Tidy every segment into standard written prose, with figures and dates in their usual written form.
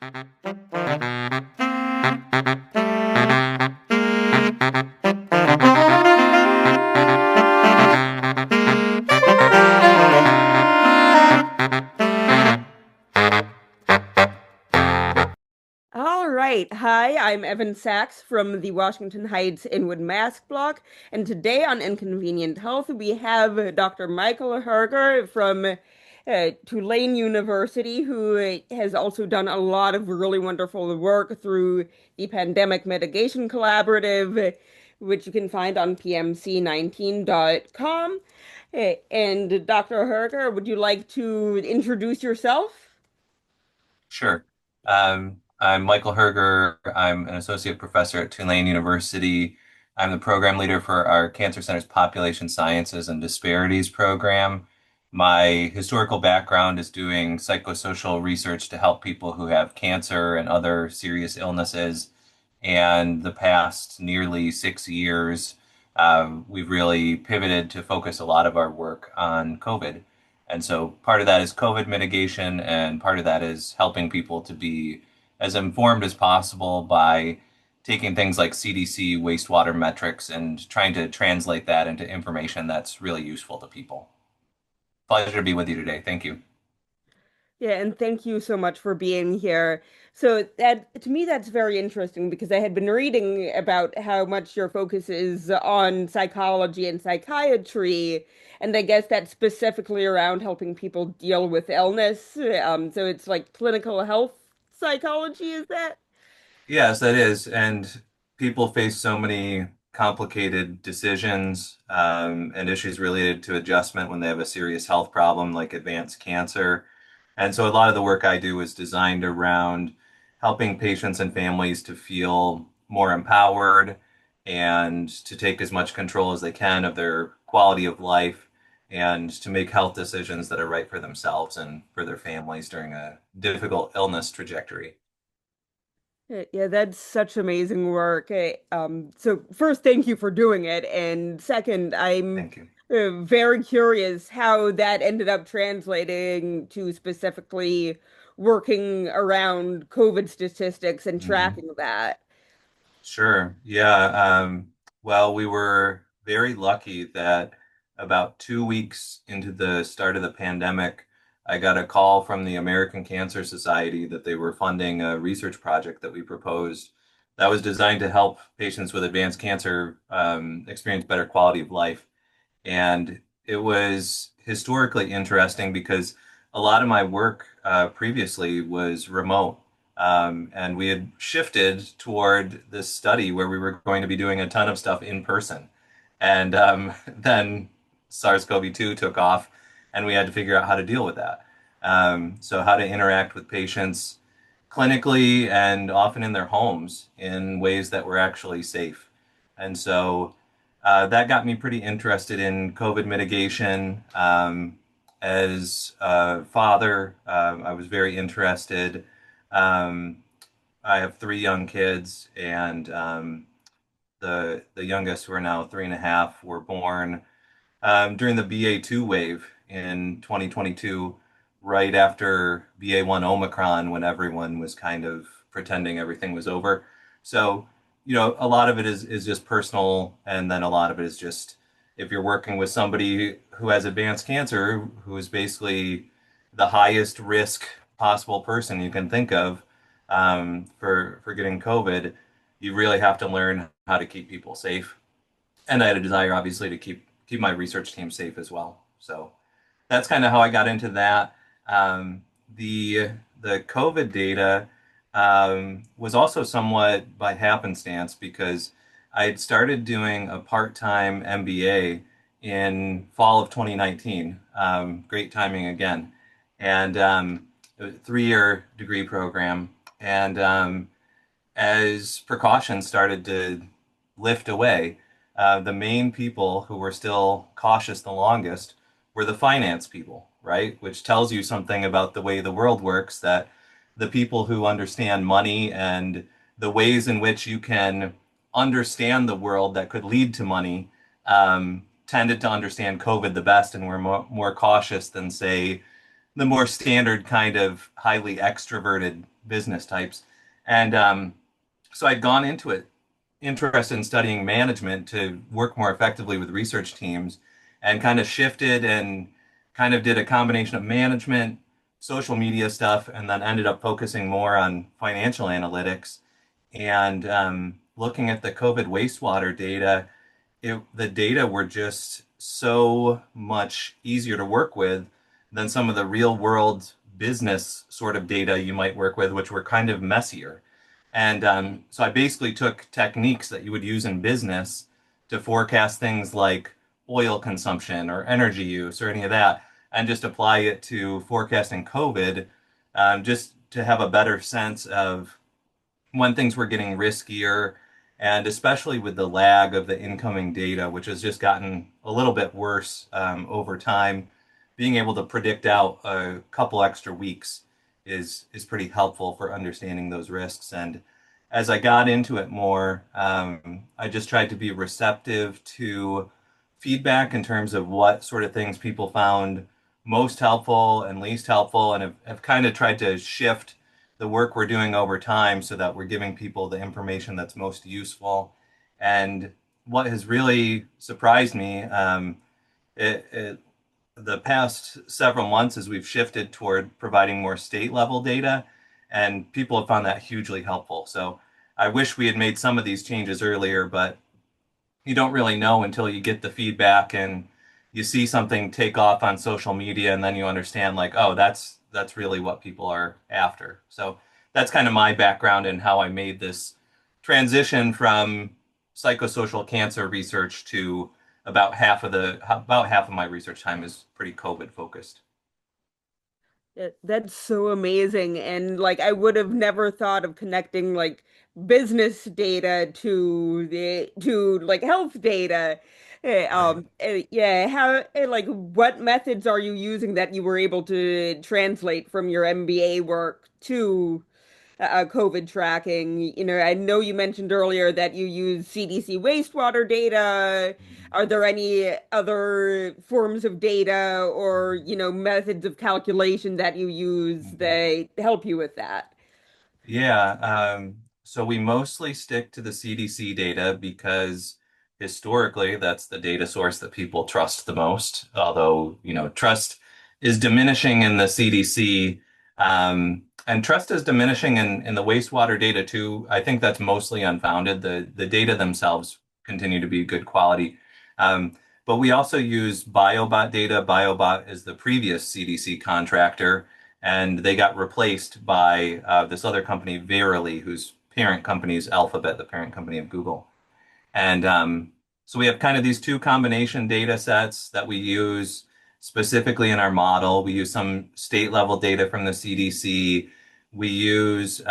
All right. Hi, I'm Evan Sachs from the Washington Heights-Inwood Mask blog. And today on Inconvenient Health, we have Dr. Michael Herger from Tulane University, who has also done a lot of really wonderful work through the Pandemic Mitigation Collaborative, which you can find on pmc19.com. And Dr. Herger, would you like to introduce yourself? Sure. I'm Michael Herger. I'm an associate professor at Tulane University. I'm the program leader for our Cancer Center's Population Sciences and Disparities program. My historical background is doing psychosocial research to help people who have cancer and other serious illnesses. And the past nearly 6 years, we've really pivoted to focus a lot of our work on COVID. And so part of that is COVID mitigation, and part of that is helping people to be as informed as possible by taking things like CDC wastewater metrics and trying to translate that into information that's really useful to people. Pleasure to be with you today. Thank you. Yeah, and thank you so much for being here. So that to me that's very interesting because I had been reading about how much your focus is on psychology and psychiatry, and I guess that's specifically around helping people deal with illness. So it's like clinical health psychology, is that? Yes, that is. And people face so many complicated decisions and issues related to adjustment when they have a serious health problem like advanced cancer. And so a lot of the work I do is designed around helping patients and families to feel more empowered and to take as much control as they can of their quality of life and to make health decisions that are right for themselves and for their families during a difficult illness trajectory. Yeah, that's such amazing work. So first, thank you for doing it, and second, I'm Thank you. very curious how that ended up translating to specifically working around COVID statistics and Mhm. tracking that. Sure. Yeah. Well, we were very lucky that about 2 weeks into the start of the pandemic, I got a call from the American Cancer Society that they were funding a research project that we proposed that was designed to help patients with advanced cancer experience better quality of life. And it was historically interesting because a lot of my work previously was remote. And we had shifted toward this study where we were going to be doing a ton of stuff in person. And then SARS-CoV-2 took off, and we had to figure out how to deal with that. So, how to interact with patients clinically and often in their homes in ways that were actually safe. And so, that got me pretty interested in COVID mitigation. As a father, I was very interested. Um, I have three young kids, and the youngest, who are now 3.5, were born during the BA2 wave in 2022, right after BA1 Omicron, when everyone was kind of pretending everything was over. So, a lot of it is just personal, and then a lot of it is just if you're working with somebody who has advanced cancer, who is basically the highest risk possible person you can think of for getting COVID, you really have to learn how to keep people safe. And I had a desire, obviously, to keep my research team safe as well. So that's kind of how I got into that. Um, the the COVID data was also somewhat by happenstance because I had started doing a part-time MBA in fall of 2019. Great timing again, and it was a 3-year degree program. And as precautions started to lift away, the main people who were still cautious the longest were the finance people, right? Which tells you something about the way the world works, that the people who understand money and the ways in which you can understand the world that could lead to money tended to understand COVID the best and were more cautious than, say, the more standard kind of highly extroverted business types. And so I'd gone into it interested in studying management to work more effectively with research teams and kind of shifted and kind of did a combination of management, social media stuff, and then ended up focusing more on financial analytics and looking at the COVID wastewater data. The data were just so much easier to work with than some of the real world business sort of data you might work with, which were kind of messier. And so I basically took techniques that you would use in business to forecast things like oil consumption or energy use or any of that, and just apply it to forecasting COVID, just to have a better sense of when things were getting riskier, and especially with the lag of the incoming data, which has just gotten a little bit worse over time, being able to predict out a couple extra weeks is pretty helpful for understanding those risks. And as I got into it more, I just tried to be receptive to feedback in terms of what sort of things people found most helpful and least helpful, and have kind of tried to shift the work we're doing over time so that we're giving people the information that's most useful. And what has really surprised me, it, it, the past several months, as we've shifted toward providing more state level data, and people have found that hugely helpful. So I wish we had made some of these changes earlier, but you don't really know until you get the feedback and you see something take off on social media, and then you understand like, oh, that's really what people are after. So that's kind of my background and how I made this transition from psychosocial cancer research to about half of my research time is pretty COVID focused. That's so amazing. And like I would have never thought of connecting like business data to like health data. Right. Yeah, how like what methods are you using that you were able to translate from your MBA work to COVID tracking? You know, I know you mentioned earlier that you use CDC wastewater data. Are there any other forms of data or, you know, methods of calculation that you use Mhm. that help you with that? Yeah, so we mostly stick to the CDC data because historically that's the data source that people trust the most. Although, trust is diminishing in the CDC, and trust is diminishing in the wastewater data too. I think that's mostly unfounded. The data themselves continue to be good quality. Um, but we also use BioBot data. BioBot is the previous CDC contractor, and they got replaced by this other company, Verily, whose parent company is Alphabet, the parent company of Google. And so we have kind of these two combination data sets that we use specifically in our model. We use some state level data from the CDC. We use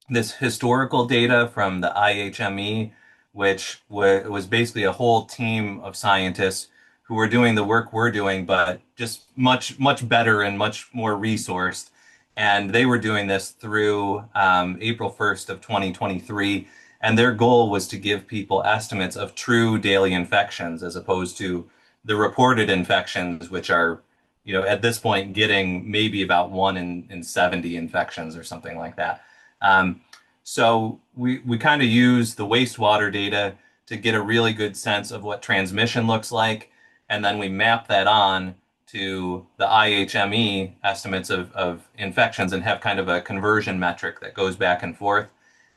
this historical data from the IHME, which was basically a whole team of scientists who were doing the work we're doing, but just much, much better and much more resourced. And they were doing this through April 1st of 2023. And their goal was to give people estimates of true daily infections as opposed to the reported infections, which are, at this point getting maybe about one in 70 infections or something like that. Um, so we kind of use the wastewater data to get a really good sense of what transmission looks like, and then we map that on to the IHME estimates of infections and have kind of a conversion metric that goes back and forth.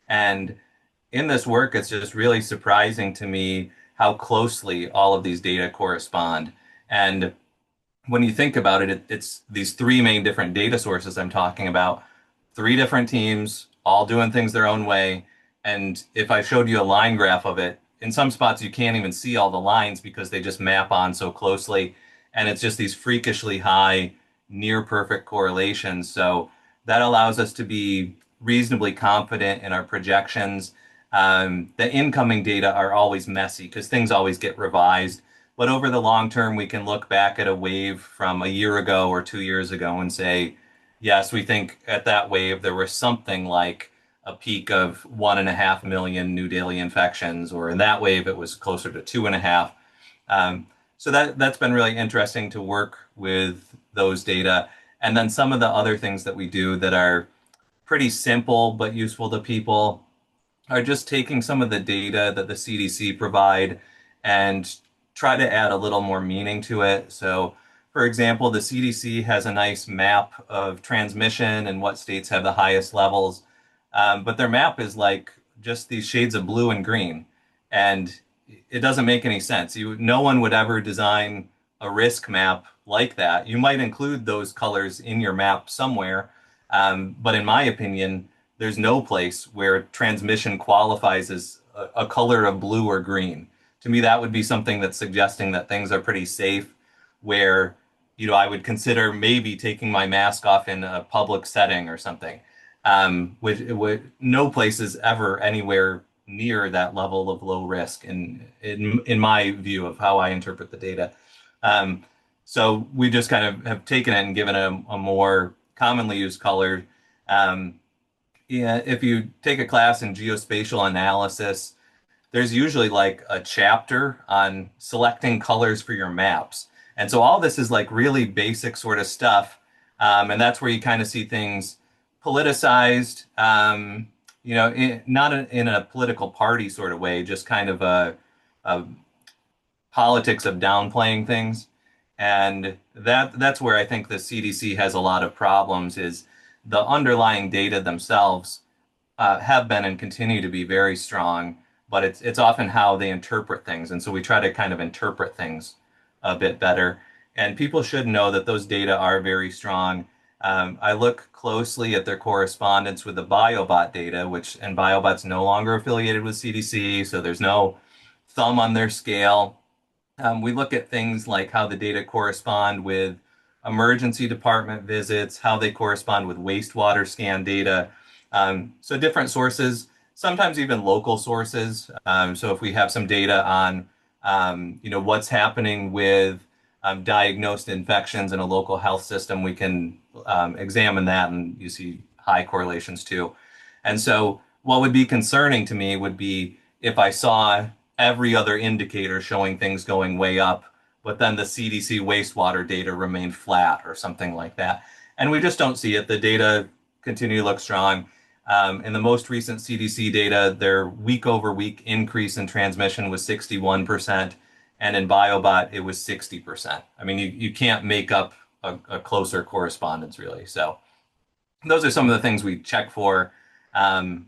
And in this work, it's just really surprising to me how closely all of these data correspond. And when you think about it, it's these three main different data sources I'm talking about, three different teams, all doing things their own way. And if I showed you a line graph of it, in some spots you can't even see all the lines because they just map on so closely. And it's just these freakishly high, near perfect correlations. So that allows us to be reasonably confident in our projections. The incoming data are always messy because things always get revised. But over the long term, we can look back at a wave from a year ago or 2 years ago and say, yes, we think at that wave there was something like a peak of 1.5 million new daily infections, or in that wave it was closer to 2.5. So that's been really interesting to work with those data. And then some of the other things that we do that are pretty simple but useful to people are just taking some of the data that the CDC provide and try to add a little more meaning to it. So, for example, the CDC has a nice map of transmission and what states have the highest levels. But their map is like just these shades of blue and green. And it doesn't make any sense. No one would ever design a risk map like that. You might include those colors in your map somewhere. But in my opinion, there's no place where transmission qualifies as a color of blue or green. To me, that would be something that's suggesting that things are pretty safe, where, I would consider maybe taking my mask off in a public setting or something. Which no place is ever anywhere near that level of low risk in my view of how I interpret the data. Um, so we just kind of have taken it and given it a more commonly used color. Um, yeah, if you take a class in geospatial analysis, there's usually like a chapter on selecting colors for your maps. And so all this is like really basic sort of stuff. And that's where you kind of see things politicized, not in a political party sort of way, just kind of a politics of downplaying things. And that's where I think the CDC has a lot of problems is the underlying data themselves have been and continue to be very strong, but it's often how they interpret things. And so we try to kind of interpret things a bit better. And people should know that those data are very strong. I look closely at their correspondence with the BioBot data, and BioBot's no longer affiliated with CDC, so there's no thumb on their scale. We look at things like how the data correspond with emergency department visits, how they correspond with wastewater scan data. So different sources, sometimes even local sources. So if we have some data on, what's happening with diagnosed infections in a local health system, we can examine that, and you see high correlations too. And so what would be concerning to me would be if I saw every other indicator showing things going way up, but then the CDC wastewater data remained flat or something like that. And we just don't see it. The data continue to look strong. In the most recent CDC data, their week over week increase in transmission was 61%, and in BioBot, it was 60%. I mean, you can't make up a closer correspondence, really. So those are some of the things we check for in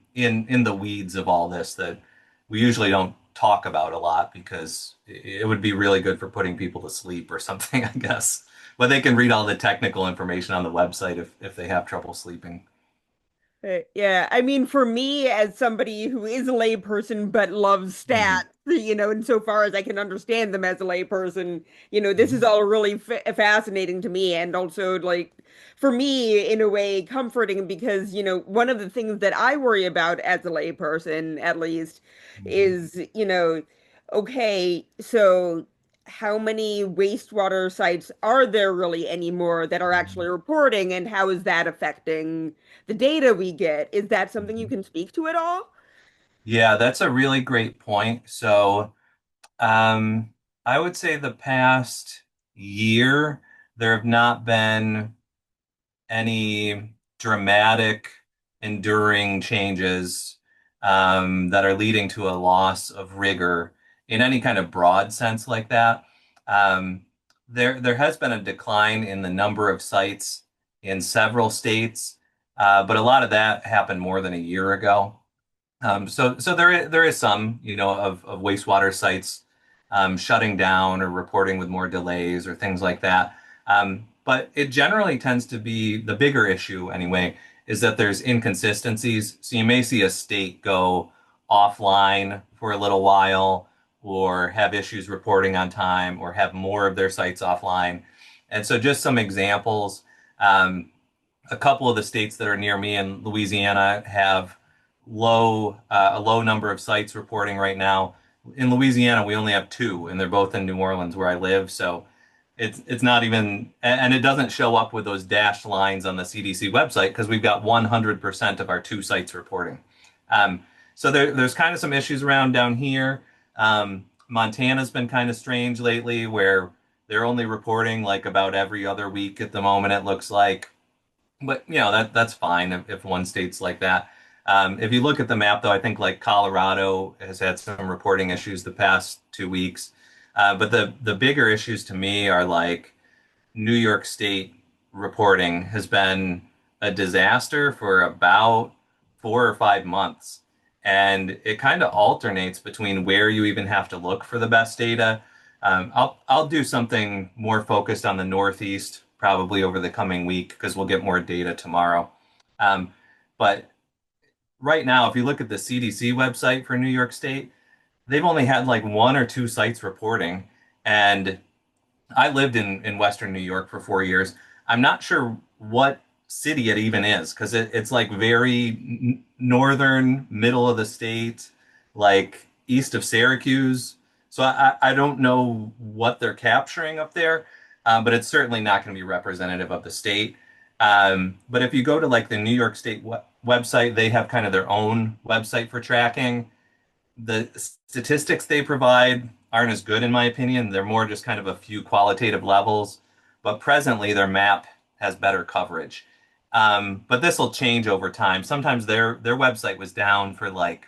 the weeds of all this that we usually don't talk about a lot because it would be really good for putting people to sleep or something, I guess. But they can read all the technical information on the website if they have trouble sleeping. Yeah, I mean, for me, as somebody who is a layperson but loves stats, Mhm. insofar as I can understand them as a layperson, this is Mhm. all really f fascinating to me, and also like for me, in a way, comforting because one of the things that I worry about as a layperson, at least, Mhm. is okay, so how many wastewater sites are there really anymore that are actually Mhm. reporting, and how is that affecting the data we get? Is that something you Mhm. can speak to at all? Yeah, that's a really great point. So, um, I would say the past year, there have not been any dramatic, enduring changes that are leading to a loss of rigor in any kind of broad sense like that. Um, there has been a decline in the number of sites in several states, but a lot of that happened more than a year ago. So there is some, of wastewater sites shutting down or reporting with more delays or things like that. But it generally tends to be the bigger issue anyway, is that there's inconsistencies. So you may see a state go offline for a little while or have issues reporting on time or have more of their sites offline. And so just some examples. A couple of the states that are near me in Louisiana have a low number of sites reporting right now. In Louisiana, we only have two, and they're both in New Orleans where I live. So it's not even, and it doesn't show up with those dashed lines on the CDC website because we've got 100% of our two sites reporting. Um, so there's kind of some issues around down here. Montana's been kind of strange lately, where they're only reporting like about every other week at the moment, it looks like. But that's fine if one state's like that. If you look at the map, though, I think like Colorado has had some reporting issues the past 2 weeks. But the bigger issues to me are like New York State reporting has been a disaster for about 4 or 5 months. And it kind of alternates between where you even have to look for the best data. I'll do something more focused on the Northeast probably over the coming week because we'll get more data tomorrow. Um, but right now, if you look at the CDC website for New York State, they've only had like one or two sites reporting, and I lived in Western New York for 4 years. I'm not sure what city it even is because it's like very northern, middle of the state, like east of Syracuse. So I don't know what they're capturing up there, but it's certainly not going to be representative of the state. But if you go to like the New York State website, they have kind of their own website for tracking. The statistics they provide aren't as good, in my opinion. They're more just kind of a few qualitative levels, but presently their map has better coverage. But this will change over time. Sometimes their website was down for like,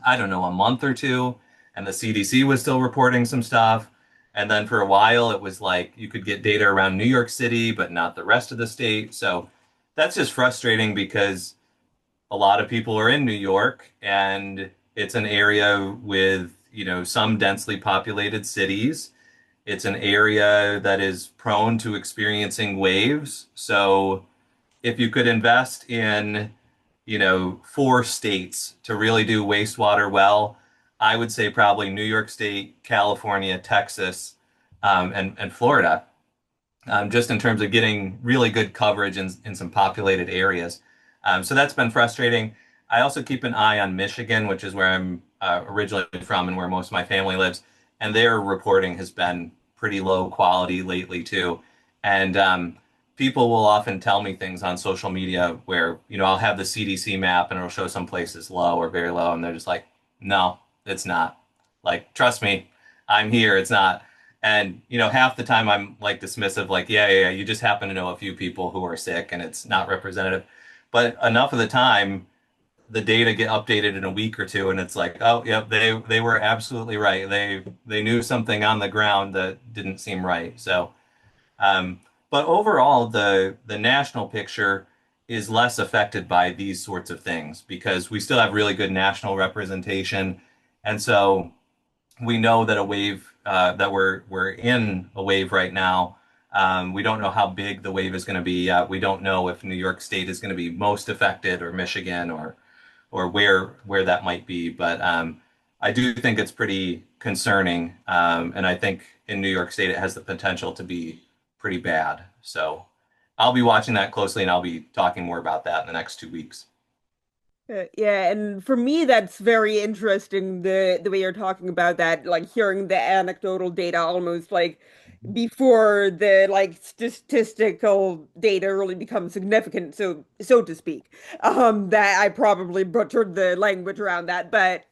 I don't know, a month or two, and the CDC was still reporting some stuff. And then for a while, it was like you could get data around New York City, but not the rest of the state. So that's just frustrating because a lot of people are in New York, and it's an area with, some densely populated cities. It's an area that is prone to experiencing waves. So if you could invest in, 4 states to really do wastewater well, I would say probably New York State, California, Texas, and Florida, just in terms of getting really good coverage in some populated areas. So that's been frustrating. I also keep an eye on Michigan, which is where I'm originally from and where most of my family lives. And their reporting has been pretty low quality lately, too. And people will often tell me things on social media where, I'll have the CDC map and it'll show some places low or very low. And they're just like, no, it's not. Like, trust me, I'm here. It's not. And, half the time I'm like dismissive, like, yeah, you just happen to know a few people who are sick and it's not representative. But enough of the time, the data get updated in a week or two, and it's like, oh, yep, they were absolutely right. They knew something on the ground that didn't seem right. So, um, but overall, the national picture is less affected by these sorts of things because we still have really good national representation. And so we know that that we're in a wave right now. We don't know how big the wave is going to be yet. We don't know if New York State is going to be most affected, or Michigan, or where that might be. But I do think it's pretty concerning, and I think in New York State it has the potential to be pretty bad. So I'll be watching that closely, and I'll be talking more about that in the next 2 weeks. Yeah, and for me, that's very interesting, the way you're talking about that, like hearing the anecdotal data almost like before the like statistical data really becomes significant, so to speak. That I probably butchered the language around that, but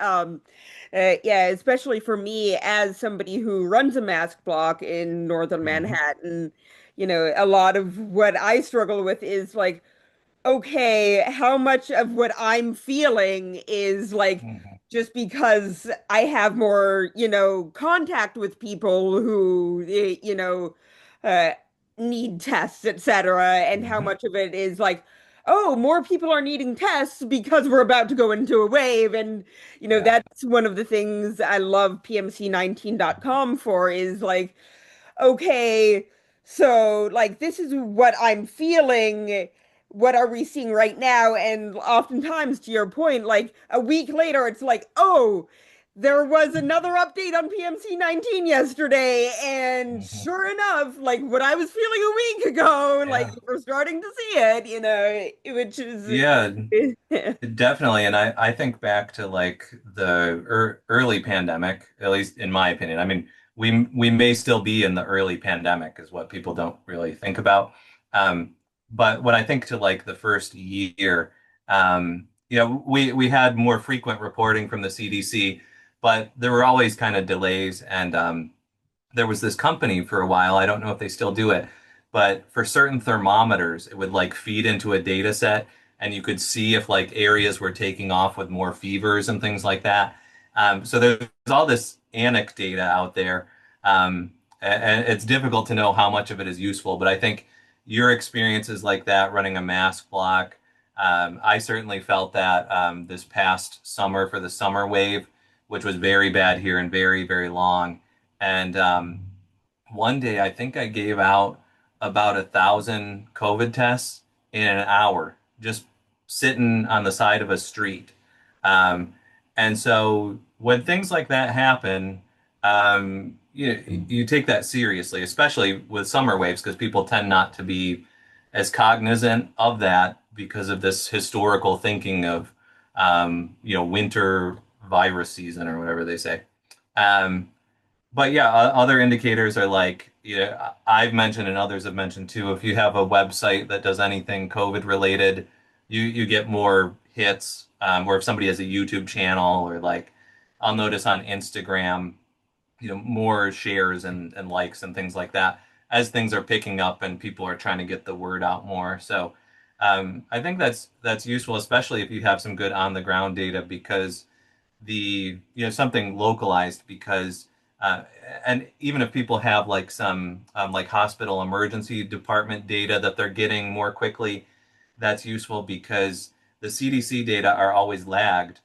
yeah, especially for me as somebody who runs a mask block in northern Hmm. Manhattan, a lot of what I struggle with is like, okay, how much of what I'm feeling is like Hmm. just because I have more, contact with people who, uh, need tests, etc., and how Hmm. much of it is like, oh, more people are needing tests because we're about to go into a wave. And, Yeah. that's one of the things I love PMC19.com for is like, okay, so like this is what I'm feeling. What are we seeing right now? And oftentimes, to your point, like a week later, it's like, oh, there was another update on PMC 19 yesterday. And Hmm. sure enough, like what I was feeling a week ago, like Yeah. we're starting to see it, which is, Yeah. Definitely, and I think back to like the early pandemic, at least in my opinion. I mean, we may still be in the early pandemic, is what people don't really think about. Um, but when I think to like the first year, we had more frequent reporting from the CDC, but there were always kind of delays, and there was this company for a while. I don't know if they still do it, but for certain thermometers, it would like feed into a data set and you could see if like areas were taking off with more fevers and things like that. So there's all this anecdata out there. And it's difficult to know how much of it is useful, but I think your experiences like that running a mask block, I certainly felt that this past summer for the summer wave, which was very bad here and very, very long. And one day, I think I gave out about 1,000 COVID tests in an hour, just sitting on the side of a street. Um, and so when things like that happen, you take that seriously, especially with summer waves, because people tend not to be as cognizant of that because of this historical thinking of, winter virus season or whatever they say. Um, but yeah, other indicators are like, I've mentioned and others have mentioned too, if you have a website that does anything COVID related, you get more hits. Or if somebody has a YouTube channel or like I'll notice on Instagram, more shares and likes and things like that as things are picking up and people are trying to get the word out more. So I think that's useful, especially if you have some good on the ground data because something localized because uh, and even if people have like some like hospital emergency department data that they're getting more quickly, that's useful because the CDC data are always lagged.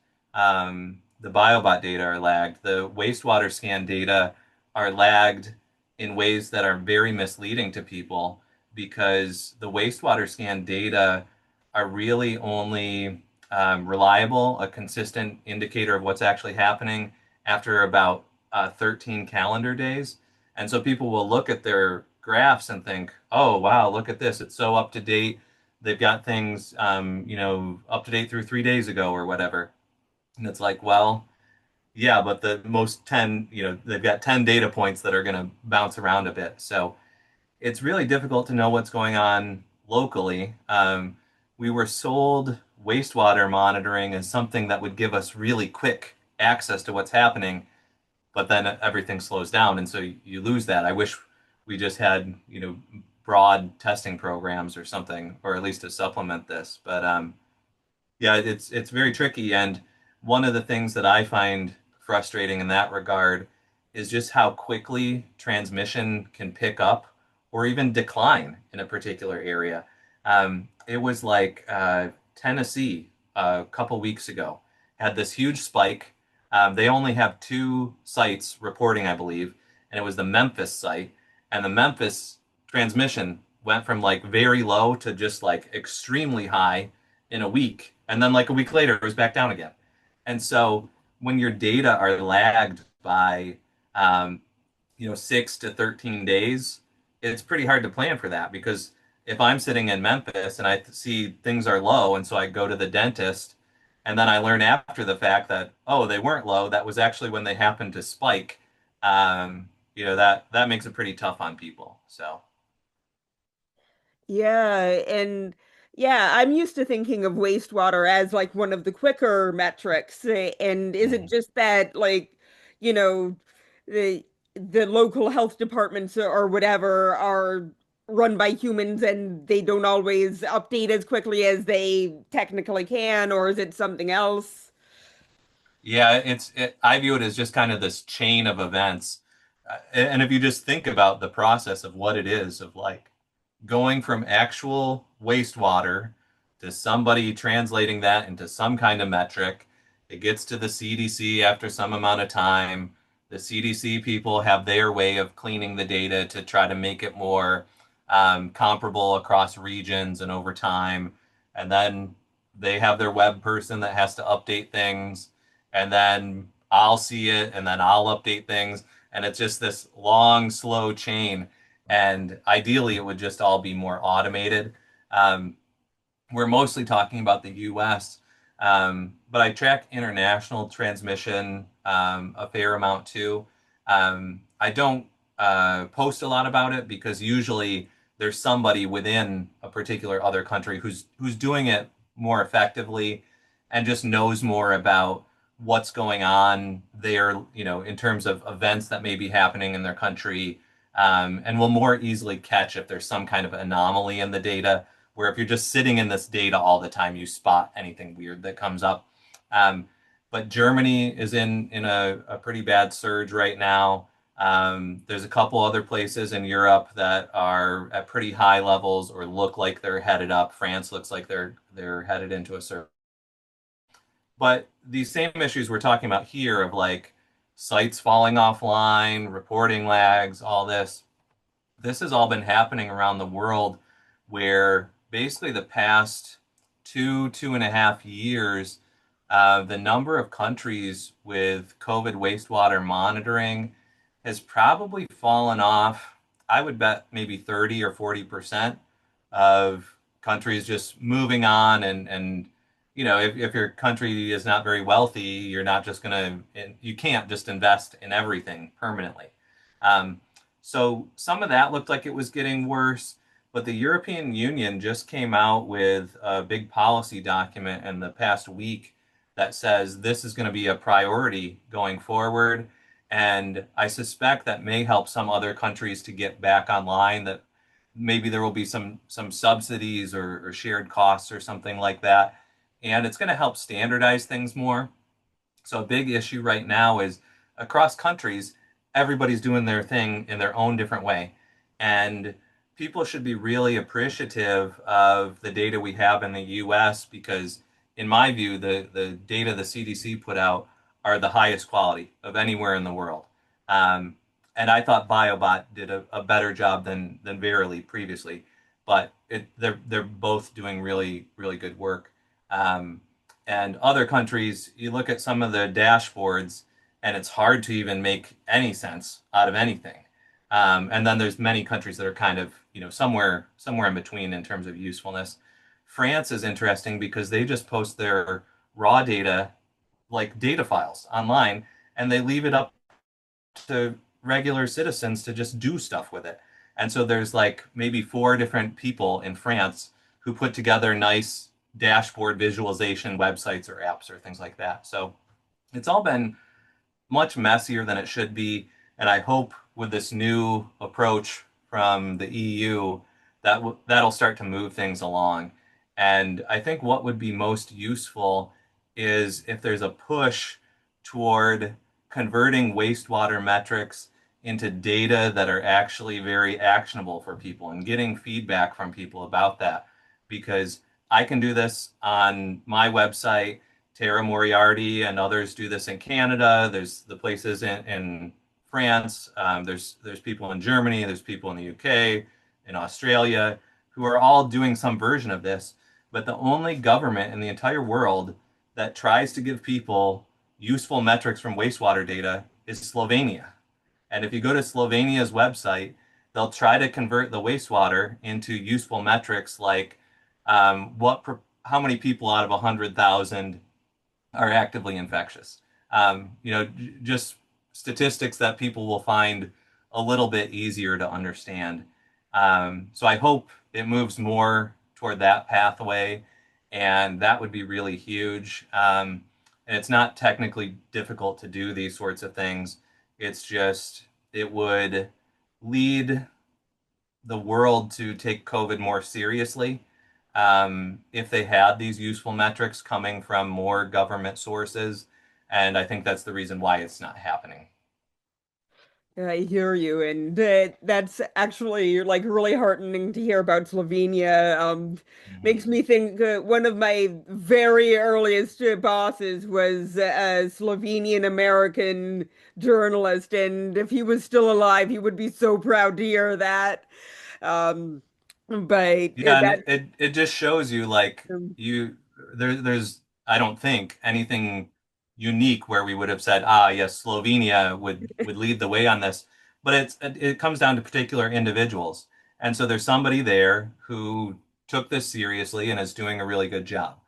The biobot data are lagged. The wastewater scan data are lagged in ways that are very misleading to people because the wastewater scan data are really only reliable, a consistent indicator of what's actually happening after about 13 calendar days. And so people will look at their graphs and think, oh, wow, look at this. It's so up to date. They've got things, up to date through 3 days ago or whatever. And it's like, well, yeah, but the most 10, they've got 10 data points that are going to bounce around a bit. So it's really difficult to know what's going on locally. We were sold wastewater monitoring as something that would give us really quick access to what's happening, but then everything slows down, and so you lose that. I wish we just had, broad testing programs or something, or at least to supplement this. But yeah, it's very tricky. And one of the things that I find frustrating in that regard is just how quickly transmission can pick up or even decline in a particular area. It was like Tennessee a couple weeks ago had this huge spike. They only have two sites reporting, I believe, and it was the Memphis site. And the Memphis transmission went from like very low to just like extremely high in a week. And then like a week later, it was back down again. And so when your data are lagged by, 6 to 13 days, it's pretty hard to plan for that because if I'm sitting in Memphis and I see things are low, and so I go to the dentist, and then I learn after the fact that, oh, they weren't low, that was actually when they happened to spike. That makes it pretty tough on people. So. Yeah, and yeah, I'm used to thinking of wastewater as like one of the quicker metrics. And is it Mhm. just that like, you know, the the local health departments or whatever are run by humans and they don't always update as quickly as they technically can, or is it something else? Yeah, I view it as just kind of this chain of events. And if you just think about the process of what it is of like going from actual wastewater to somebody translating that into some kind of metric, it gets to the CDC after some amount of time. The CDC people have their way of cleaning the data to try to make it more comparable across regions and over time. And then they have their web person that has to update things and then I'll see it and then I'll update things. And it's just this long, slow chain. And ideally, it would just all be more automated. Um, we're mostly talking about the US, but I track international transmission a fair amount too. I don't post a lot about it because usually there's somebody within a particular other country who's doing it more effectively and just knows more about what's going on there, in terms of events that may be happening in their country. and will more easily catch if there's some kind of anomaly in the data, where if you're just sitting in this data all the time, you spot anything weird that comes up. Um, but Germany is in a pretty bad surge right now. There's a couple other places in Europe that are at pretty high levels or look like they're headed up. France looks like they're headed into a surge. But these same issues we're talking about here of like sites falling offline, reporting lags, all this has all been happening around the world where basically the past 2.5 years, the number of countries with COVID wastewater monitoring has probably fallen off. I would bet maybe 30 or 40% of countries just moving on and if your country is not very wealthy, you're not just you can't just invest in everything permanently. Um, so some of that looked like it was getting worse, but the European Union just came out with a big policy document in the past week that says this is going to be a priority going forward. And I suspect that may help some other countries to get back online, that maybe there will be some subsidies or shared costs or something like that. And it's going to help standardize things more. So a big issue right now is across countries, everybody's doing their thing in their own different way. And people should be really appreciative of the data we have in the US because, in my view, the data the CDC put out are the highest quality of anywhere in the world. Um, and I thought BioBot did a better job than Verily previously, but they're both doing really, really good work. Um, and other countries, you look at some of the dashboards, and it's hard to even make any sense out of anything. And then there's many countries that are kind of, somewhere in between in terms of usefulness. France is interesting because they just post their raw data, like data files online, and they leave it up to regular citizens to just do stuff with it. And so there's like maybe four different people in France who put together nice dashboard visualization websites or apps or things like that. So it's all been much messier than it should be. And I hope with this new approach from the EU that'll start to move things along. And I think what would be most useful is if there's a push toward converting wastewater metrics into data that are actually very actionable for people and getting feedback from people about that. Because I can do this on my website. Tara Moriarty and others do this in Canada. There's the places in France. There's people in Germany. There's people in the UK, in Australia, who are all doing some version of this. But the only government in the entire world that tries to give people useful metrics from wastewater data is Slovenia. And if you go to Slovenia's website, they'll try to convert the wastewater into useful metrics like how many people out of 100,000 are actively infectious. Just statistics that people will find a little bit easier to understand. So I hope it moves more toward that pathway, and that would be really huge. And it's not technically difficult to do these sorts of things. It's just it would lead the world to take COVID more seriously if they had these useful metrics coming from more government sources. And I think that's the reason why it's not happening. I hear you, and that's actually like really heartening to hear about Slovenia. Mhm. Makes me think one of my very earliest bosses was a Slovenian American journalist, and if he was still alive, he would be so proud to hear that. Um, but Yeah, and that. it just shows you like um, you there's I don't think anything unique where we would have said, ah, yes, Slovenia would lead the way on this. But it comes down to particular individuals. And so there's somebody there who took this seriously and is doing a really good job.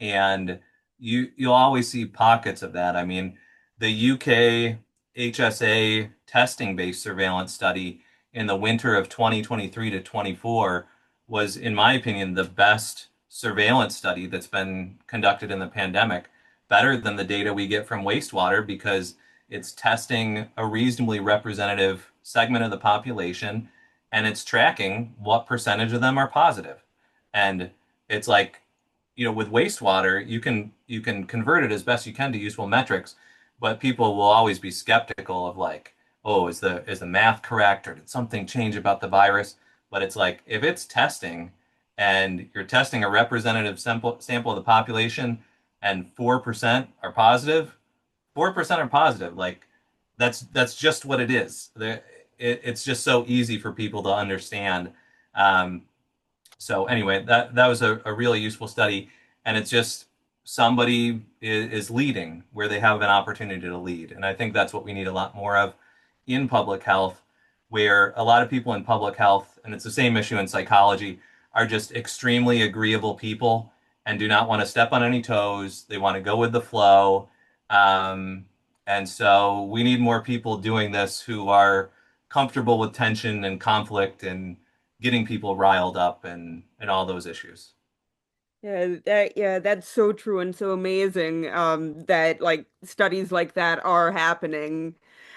And you'll always see pockets of that. I mean, the UK HSA testing based surveillance study in the winter of 2023 to 24 was, in my opinion, the best surveillance study that's been conducted in the pandemic, better than the data we get from wastewater because it's testing a reasonably representative segment of the population, and it's tracking what percentage of them are positive. And it's like, with wastewater, you can convert it as best you can to useful metrics, but people will always be skeptical of like, oh, is the math correct or did something change about the virus? But it's like if it's testing and you're testing a representative sample of the population and 4% are positive, 4% are positive. Like that's just what it is. It's just so easy for people to understand. Um, so anyway, that was a really useful study, and it's just somebody is leading where they have an opportunity to lead, and I think that's what we need a lot more of in public health, where a lot of people in public health, and it's the same issue in psychology, are just extremely agreeable people and do not want to step on any toes. They want to go with the flow, um, and so we need more people doing this who are comfortable with tension and conflict and getting people riled up and all those issues. Yeah, that's so true and so amazing that like studies like that are happening.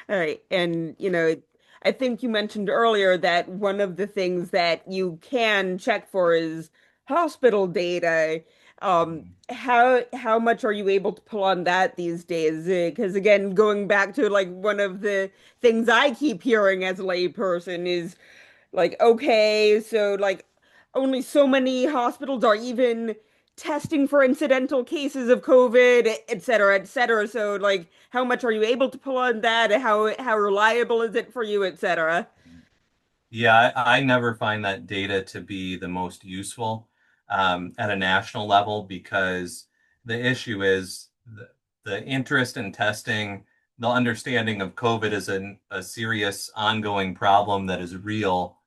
And I think you mentioned earlier that one of the things that you can check for is hospital data. How much are you able to pull on that these days? Because again, going back to like one of the things I keep hearing as a layperson is like, okay, so like only so many hospitals are even testing for incidental cases of COVID, et cetera, et cetera. So like, how much are you able to pull on that? How reliable is it for you, et cetera? Yeah, I never find that data to be the most useful at a national level because the issue is the interest in testing, the understanding of COVID as a serious ongoing problem that is real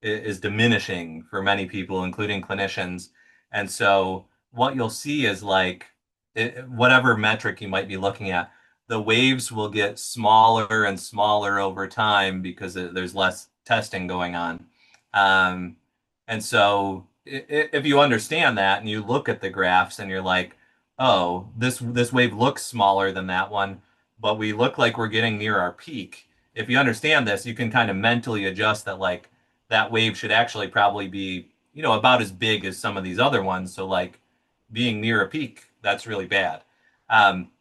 is diminishing for many people, including clinicians. And so what you'll see is like whatever metric you might be looking at, the waves will get smaller and smaller over time because there's less testing going on. Um, and so if you understand that and you look at the graphs and you're like, oh, this wave looks smaller than that one, but we look like we're getting near our peak. If you understand this, you can kind of mentally adjust that like that wave should actually probably be, about as big as some of these other ones. So like being near a peak, that's really bad. Um,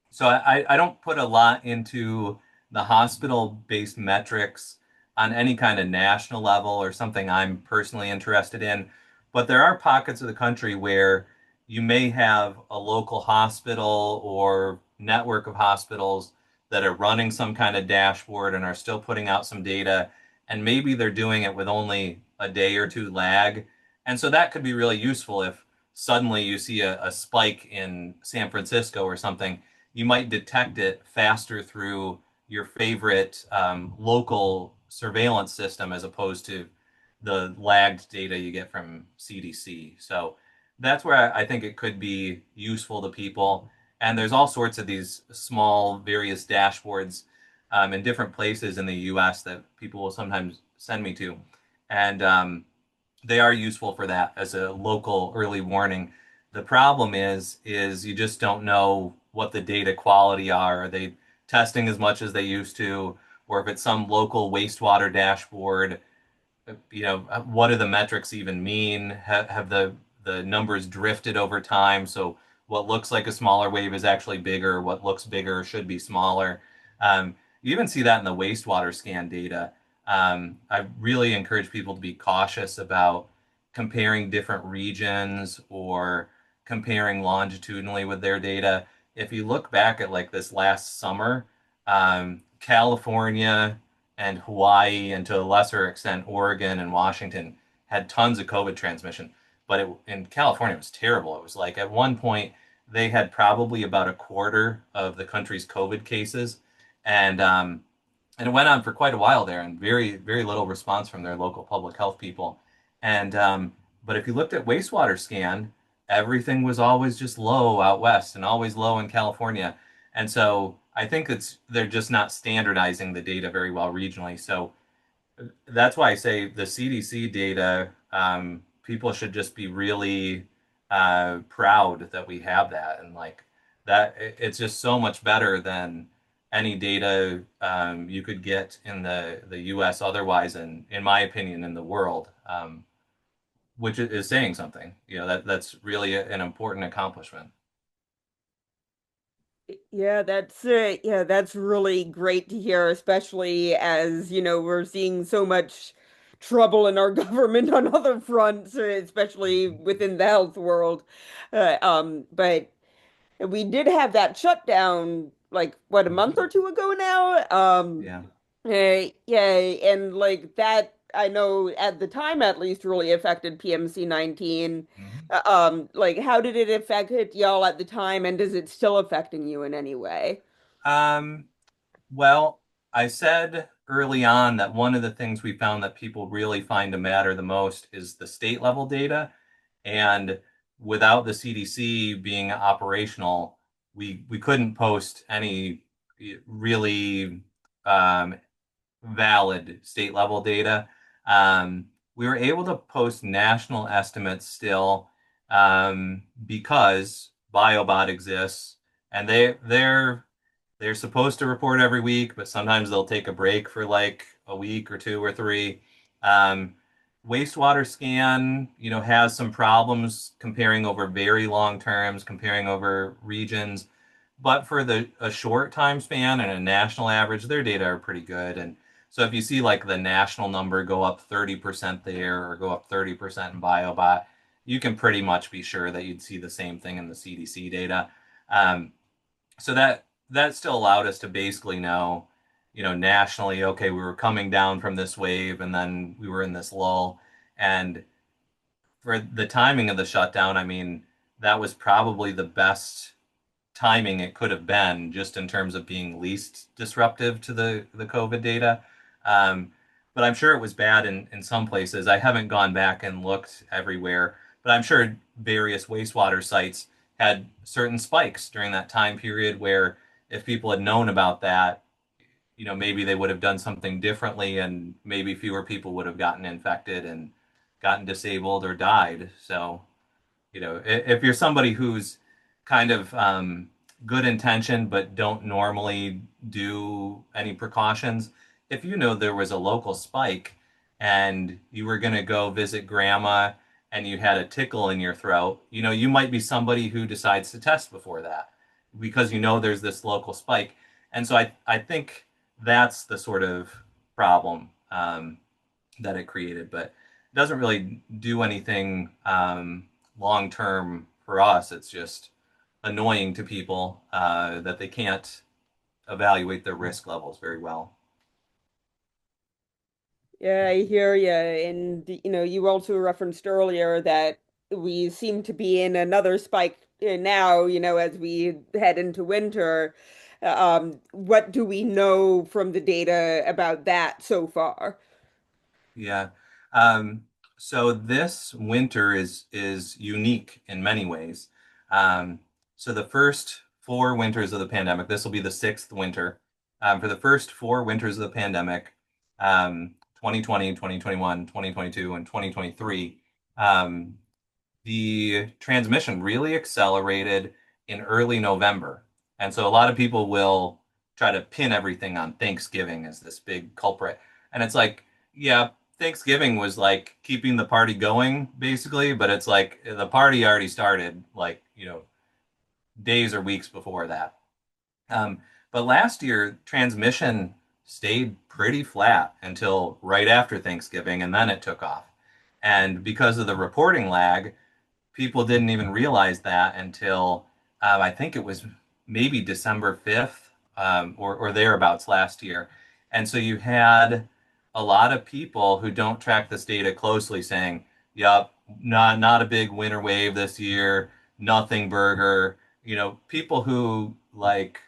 so I don't put a lot into the hospital-based metrics on any kind of national level or something I'm personally interested in. But there are pockets of the country where you may have a local hospital or network of hospitals that are running some kind of dashboard and are still putting out some data. And maybe they're doing it with only a day or two lag. And so that could be really useful if suddenly you see a spike in San Francisco or something. You might detect it faster through your favorite local surveillance system as opposed to the lagged data you get from CDC. So that's where I think it could be useful to people. And there's all sorts of these small various dashboards in different places in the US that people will sometimes send me to. And they are useful for that as a local early warning. The problem is you just don't know what the data quality are. Are they testing as much as they used to? Or if it's some local wastewater dashboard, what do the metrics even mean? Have the numbers drifted over time? So what looks like a smaller wave is actually bigger. What looks bigger should be smaller. You even see that in the wastewater scan data. I really encourage people to be cautious about comparing different regions or comparing longitudinally with their data. If you look back at like this last summer, California and Hawaii, and to a lesser extent, Oregon and Washington had tons of COVID transmission. But in California, it was terrible. It was like at one point, they had probably about a quarter of the country's COVID cases. And it went on for quite a while there, and very, very little response from their local public health people. And but if you looked at wastewater scan, everything was always just low out west and always low in California. And so I think they're just not standardizing the data very well regionally. So that's why I say the CDC data, people should just be really proud that we have that, and like that, it's just so much better than any data you could get in the U.S. otherwise, in my opinion, in the world, which is saying something. That's really an important accomplishment. Yeah, that's really great to hear, especially as, we're seeing so much trouble in our government on other fronts, especially within the health world. But we did have that shutdown like what, a month or two ago now. Yeah. Yeah, and like that, I know at the time at least really affected PMC 19. Mhm. Like how did it affect y'all at the time, and is it still affecting you in any way? Um, well, I said early on that one of the things we found that people really find to matter the most is the state level data. And without the CDC being operational, we couldn't post any really um, valid state level data. We were able to post national estimates still because BioBot exists, and they're supposed to report every week, but sometimes they'll take a break for like a week or two or three. Um, Wastewater scan, has some problems comparing over very long terms, comparing over regions, but for the a short time span and a national average, their data are pretty good. And so if you see like the national number go up 30% there or go up 30% in BioBot, you can pretty much be sure that you'd see the same thing in the CDC data. Um, so that still allowed us to basically know, nationally, okay, we were coming down from this wave and then we were in this lull. And for the timing of the shutdown, I mean, that was probably the best timing it could have been just in terms of being least disruptive to the COVID data. Um, but I'm sure it was bad in some places. I haven't gone back and looked everywhere, but I'm sure various wastewater sites had certain spikes during that time period where if people had known about that, maybe they would have done something differently and maybe fewer people would have gotten infected and gotten disabled or died. So if you're somebody who's kind of good intention but don't normally do any precautions, if you know there was a local spike and you were going to go visit grandma and you had a tickle in your throat, you might be somebody who decides to test before that because there's this local spike. And so I think that's the sort of problem that it created, but it doesn't really do anything long term for us. It's just annoying to people that they can't evaluate their risk levels very well. Yeah, I hear you. And you also referenced earlier that we seem to be in another spike now, as we head into winter. What do we know from the data about that so far? Yeah. Um, so this winter is unique in many ways. Um, so the first four winters of the pandemic, this will be the sixth winter. For the first four winters of the pandemic, 2020, 2021, 2022, and 2023, um, the transmission really accelerated in early November. And so a lot of people will try to pin everything on Thanksgiving as this big culprit. And it's like, yeah, Thanksgiving was like keeping the party going, basically, but it's like the party already started like, days or weeks before that. Um, but last year, transmission stayed pretty flat until right after Thanksgiving, and then it took off. And because of the reporting lag, people didn't even realize that until I think it was maybe December 5th or thereabouts last year. And so you had a lot of people who don't track this data closely saying, yep, not a big winter wave this year, nothing burger. People who like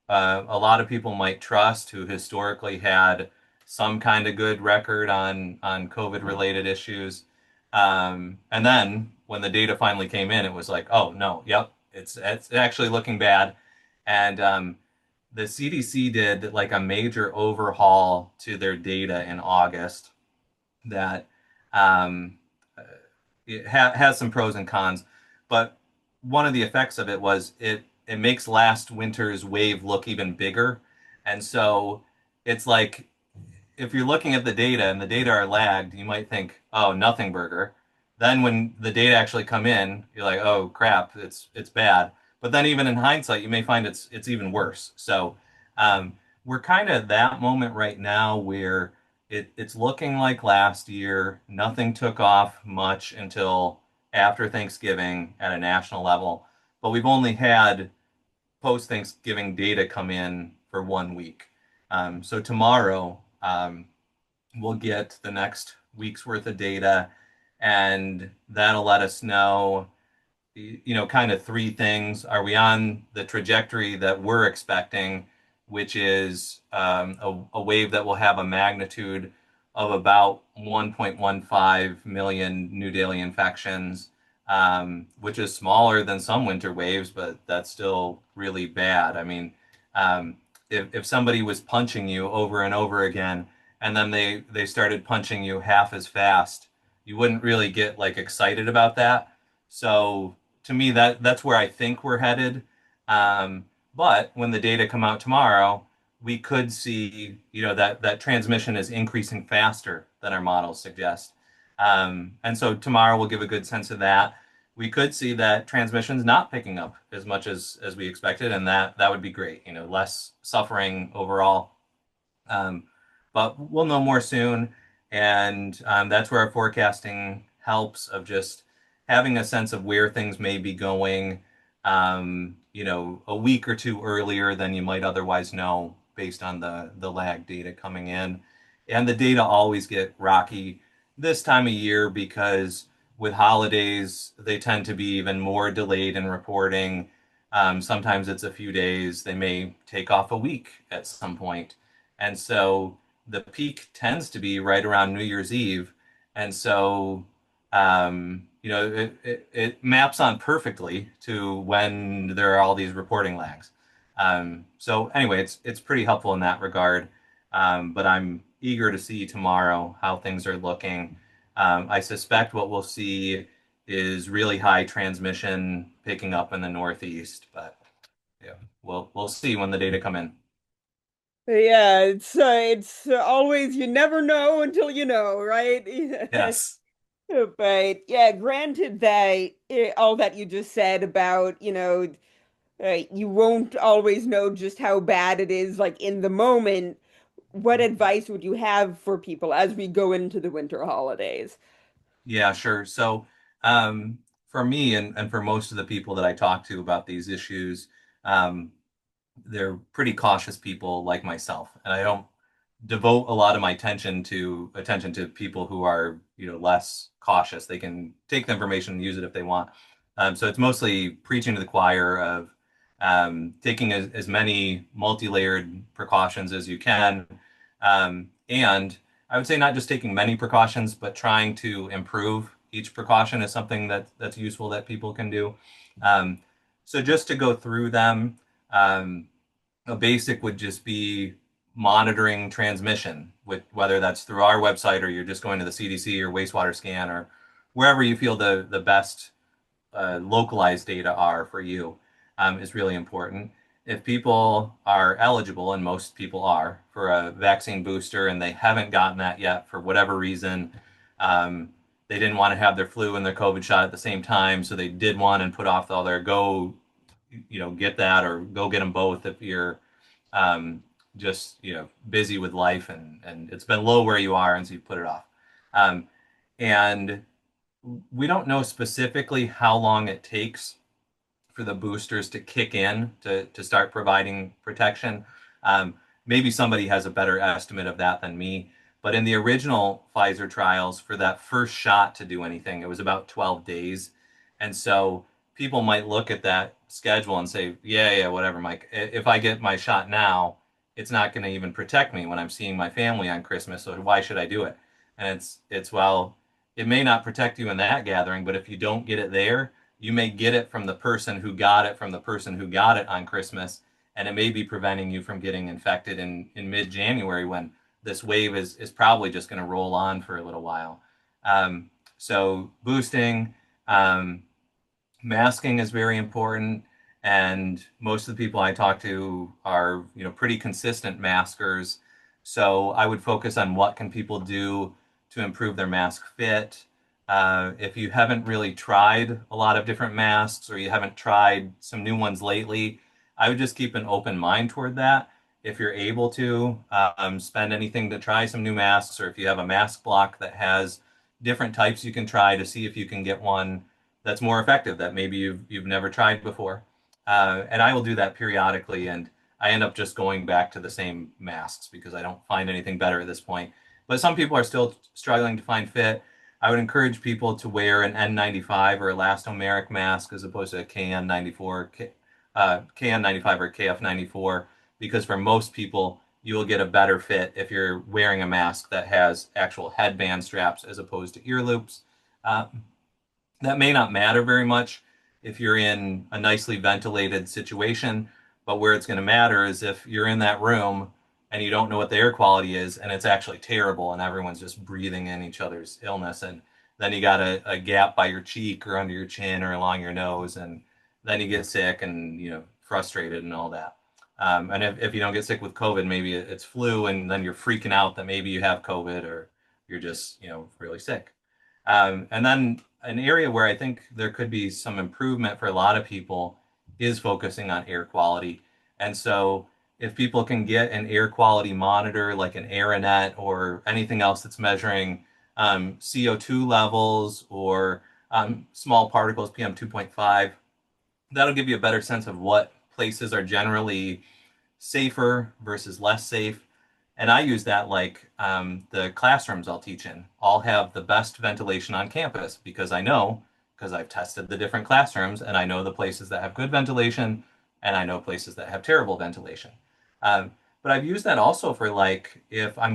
a lot of people might trust who historically had some kind of good record on COVID related issues. And then when the data finally came in, it was like, oh no, yep, it's actually looking bad. And the CDC did like a major overhaul to their data in August that um, it has some pros and cons, but one of the effects of it was it makes last winter's wave look even bigger. And so it's like if you're looking at the data and the data are lagged, you might think, oh, nothing burger. Then when the data actually come in, you're like, oh crap, it's bad. But then even in hindsight, you may find it's even worse. So um, we're kind of at that moment right now where it's looking like last year. Nothing took off much until after Thanksgiving at a national level, but we've only had post Thanksgiving data come in for 1 week. So tomorrow, we'll get the next week's worth of data, and that'll let us know, kind of three things. Are we on the trajectory that we're expecting, which is a wave that will have a magnitude of about 1.15 million new daily infections, which is smaller than some winter waves, but that's still really bad. I mean, um, if somebody was punching you over and over again, and then they started punching you half as fast, you wouldn't really get like excited about that. So to me, that's where I think we're headed. Um, but when the data come out tomorrow, we could see, that transmission is increasing faster than our models suggest. And so tomorrow we'll give a good sense of that. We could see that transmission's not picking up as much as we expected, and that would be great. Less suffering overall. Um, but we'll know more soon, and that's where our forecasting helps of just having a sense of where things may be going, a week or two earlier than you might otherwise know based on the lag data coming in. And the data always get rocky this time of year because with holidays, they tend to be even more delayed in reporting. Sometimes it's a few days. They may take off a week at some point. And so the peak tends to be right around New Year's Eve. And so, it maps on perfectly to when there are all these reporting lags. So anyway, it's pretty helpful in that regard. But I'm eager to see tomorrow how things are looking. I suspect what we'll see is really high transmission picking up in the Northeast, but yeah, we'll see when the data come in. Yeah, it's always you never know until you know, right? Yes. But yeah, granted that all that you just said about, you won't always know just how bad it is, like in the moment. What advice would you have for people as we go into the winter holidays? Yeah, sure. So, um, for me and for most of the people that I talk to about these issues, um, they're pretty cautious people like myself, and I don't devote a lot of my attention to people who are, less cautious. They can take the information and use it if they want. So it's mostly preaching to the choir of taking as many multi-layered precautions as you can, and I would say not just taking many precautions, but trying to improve each precaution is something that's useful that people can do. Um, so just to go through them, um, a basic would just be monitoring transmission, with whether that's through our website or you're just going to the CDC or wastewater scan or wherever you feel the best localized data are for you, is really important. If people are eligible, and most people are, for a vaccine booster and they haven't gotten that yet for whatever reason, um, they didn't want to have their flu and their COVID shot at the same time, so they did one and put off all their go, get that or go get them both if you're um, just busy with life and it's been low where you are and so you put it off. Um, and we don't know specifically how long it takes for the boosters to kick in to start providing protection. Um, Maybe somebody has a better estimate of that than me. But in the original Pfizer trials, for that first shot to do anything, it was about 12 days. And so people might look at that schedule and say, yeah, yeah, whatever, Mike. If I get my shot now, it's not going to even protect me when I'm seeing my family on Christmas. So why should I do it? And well, it may not protect you in that gathering, but if you don't get it there, you may get it from the person who got it from the person who got it on Christmas, and it may be preventing you from getting infected in mid-January when this wave is probably just going to roll on for a little while. So boosting, um, masking is very important, And most of the people I talk to are, pretty consistent maskers. So I would focus on what can people do to improve their mask fit. If you haven't really tried a lot of different masks or you haven't tried some new ones lately, I would just keep an open mind toward that. If you're able to spend anything to try some new masks, or if you have a mask block that has different types you can try to see if you can get one that's more effective that maybe you've never tried before. And I will do that periodically, and I end up just going back to the same masks because I don't find anything better at this point. But some people are still struggling to find fit. I would encourage people to wear an N95 or elastomeric mask as opposed to a KN94, KN95 or KF94, because for most people, you will get a better fit if you're wearing a mask that has actual headband straps as opposed to ear loops. Uh, that may not matter very much if you're in a nicely ventilated situation, but where it's going to matter is if you're in that room and you don't know what the air quality is and it's actually terrible and everyone's just breathing in each other's illness, and then you got a gap by your cheek or under your chin or along your nose, and then you get sick and frustrated and all that. And if you don't get sick with COVID, maybe it's flu, and then you're freaking out that maybe you have COVID or you're just really sick. And then an area where I think there could be some improvement for a lot of people is focusing on air quality. And so if people can get an air quality monitor like an Aeronet or anything else that's measuring CO2 levels or small particles, PM 2.5, that'll give you a better sense of what places are generally safer versus less safe. And I use that like the classrooms I'll teach in all have the best ventilation on campus because I know, because I've tested the different classrooms and I know the places that have good ventilation and I know places that have terrible ventilation. Um, but I've used that also for like if I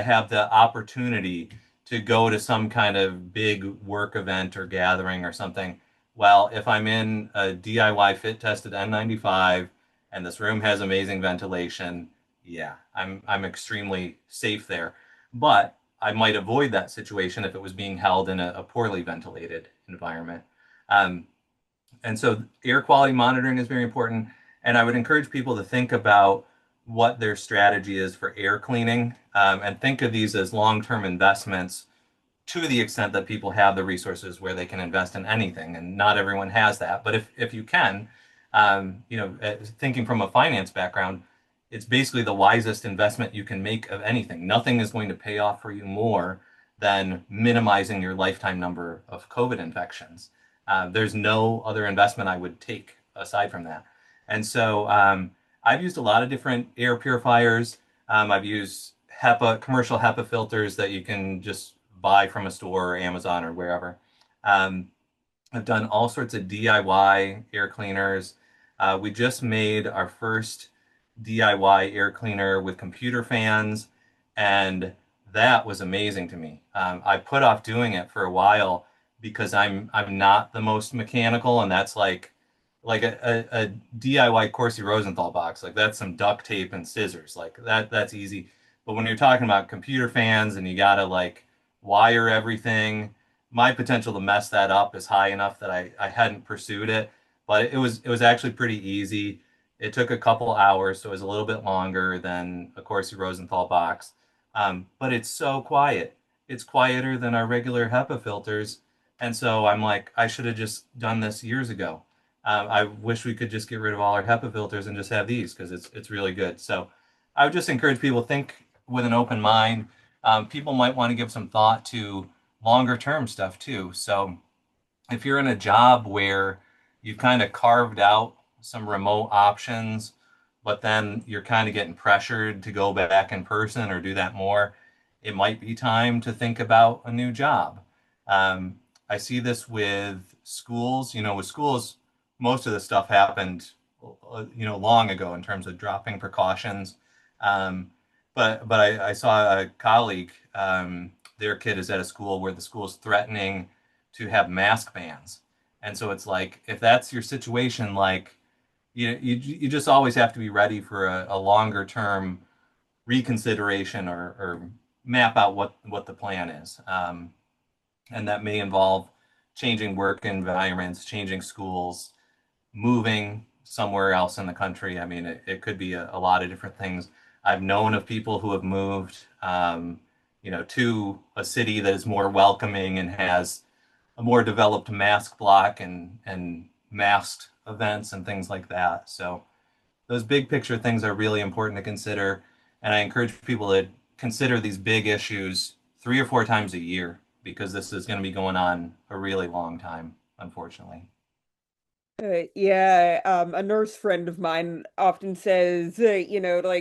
have the opportunity to go to some kind of big work event or gathering or something. Well, if I'm in a DIY fit tested N95 and this room has amazing ventilation, yeah, I'm extremely safe there. But I might avoid that situation if it was being held in a poorly ventilated environment. Um, and so air quality monitoring is very important. And I would encourage people to think about what their strategy is for air cleaning, and think of these as long-term investments to the extent that people have the resources where they can invest in anything, and not everyone has that. But if you can, thinking from a finance background, it's basically the wisest investment you can make of anything. Nothing is going to pay off for you more than minimizing your lifetime number of COVID infections. There's no other investment I would take aside from that. And so I've used a lot of different air purifiers. I've used HEPA, commercial HEPA filters that you can just buy from a store or Amazon or wherever. Um, I've done all sorts of DIY air cleaners. We just made our first DIY air cleaner with computer fans, and that was amazing to me. I put off doing it for a while because I'm not the most mechanical, and that's like a DIY Corsi Rosenthal box. Like that's some duct tape and scissors. Like that's easy. But when you're talking about computer fans and you gotta like wire everything, my potential to mess that up is high enough that I hadn't pursued it. But it was actually pretty easy. It took a couple hours, so it was a little bit longer than a Corsi Rosenthal box. But it's so quiet. It's quieter than our regular HEPA filters. And so I'm like, I should have just done this years ago. I wish we could just get rid of all our HEPA filters and just have these because it's really good. So I would just encourage people to think with an open mind. People might want to give some thought to longer term stuff too. So if you're in a job where you've kind of carved out some remote options, but then you're kind of getting pressured to go back in person or do that more, it might be time to think about a new job. Um, I see this with schools. With schools, most of the stuff happened, long ago in terms of dropping precautions. Um, but I saw a colleague, their kid is at a school where the school is threatening to have mask bans. And so it's like, if that's your situation, like, you just always have to be ready for a longer term reconsideration or map out what the plan is. And that may involve changing work environments, changing schools, moving somewhere else in the country. I mean, it could be a lot of different things. I've known of people who have moved, to a city that is more welcoming and has a more developed mask block and masked events and things like that. So those big picture things are really important to consider. And I encourage people to consider these big issues 3 or 4 times a year because this is going to be going on a really long time, unfortunately. Yeah, a nurse friend of mine often says, the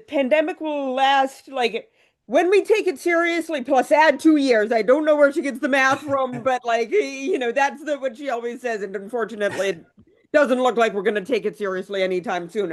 pandemic will last like when we take it seriously, plus add 2 years. I don't know where she gets the math from, but that's what she always says. And unfortunately, it doesn't look like we're going to take it seriously anytime soon.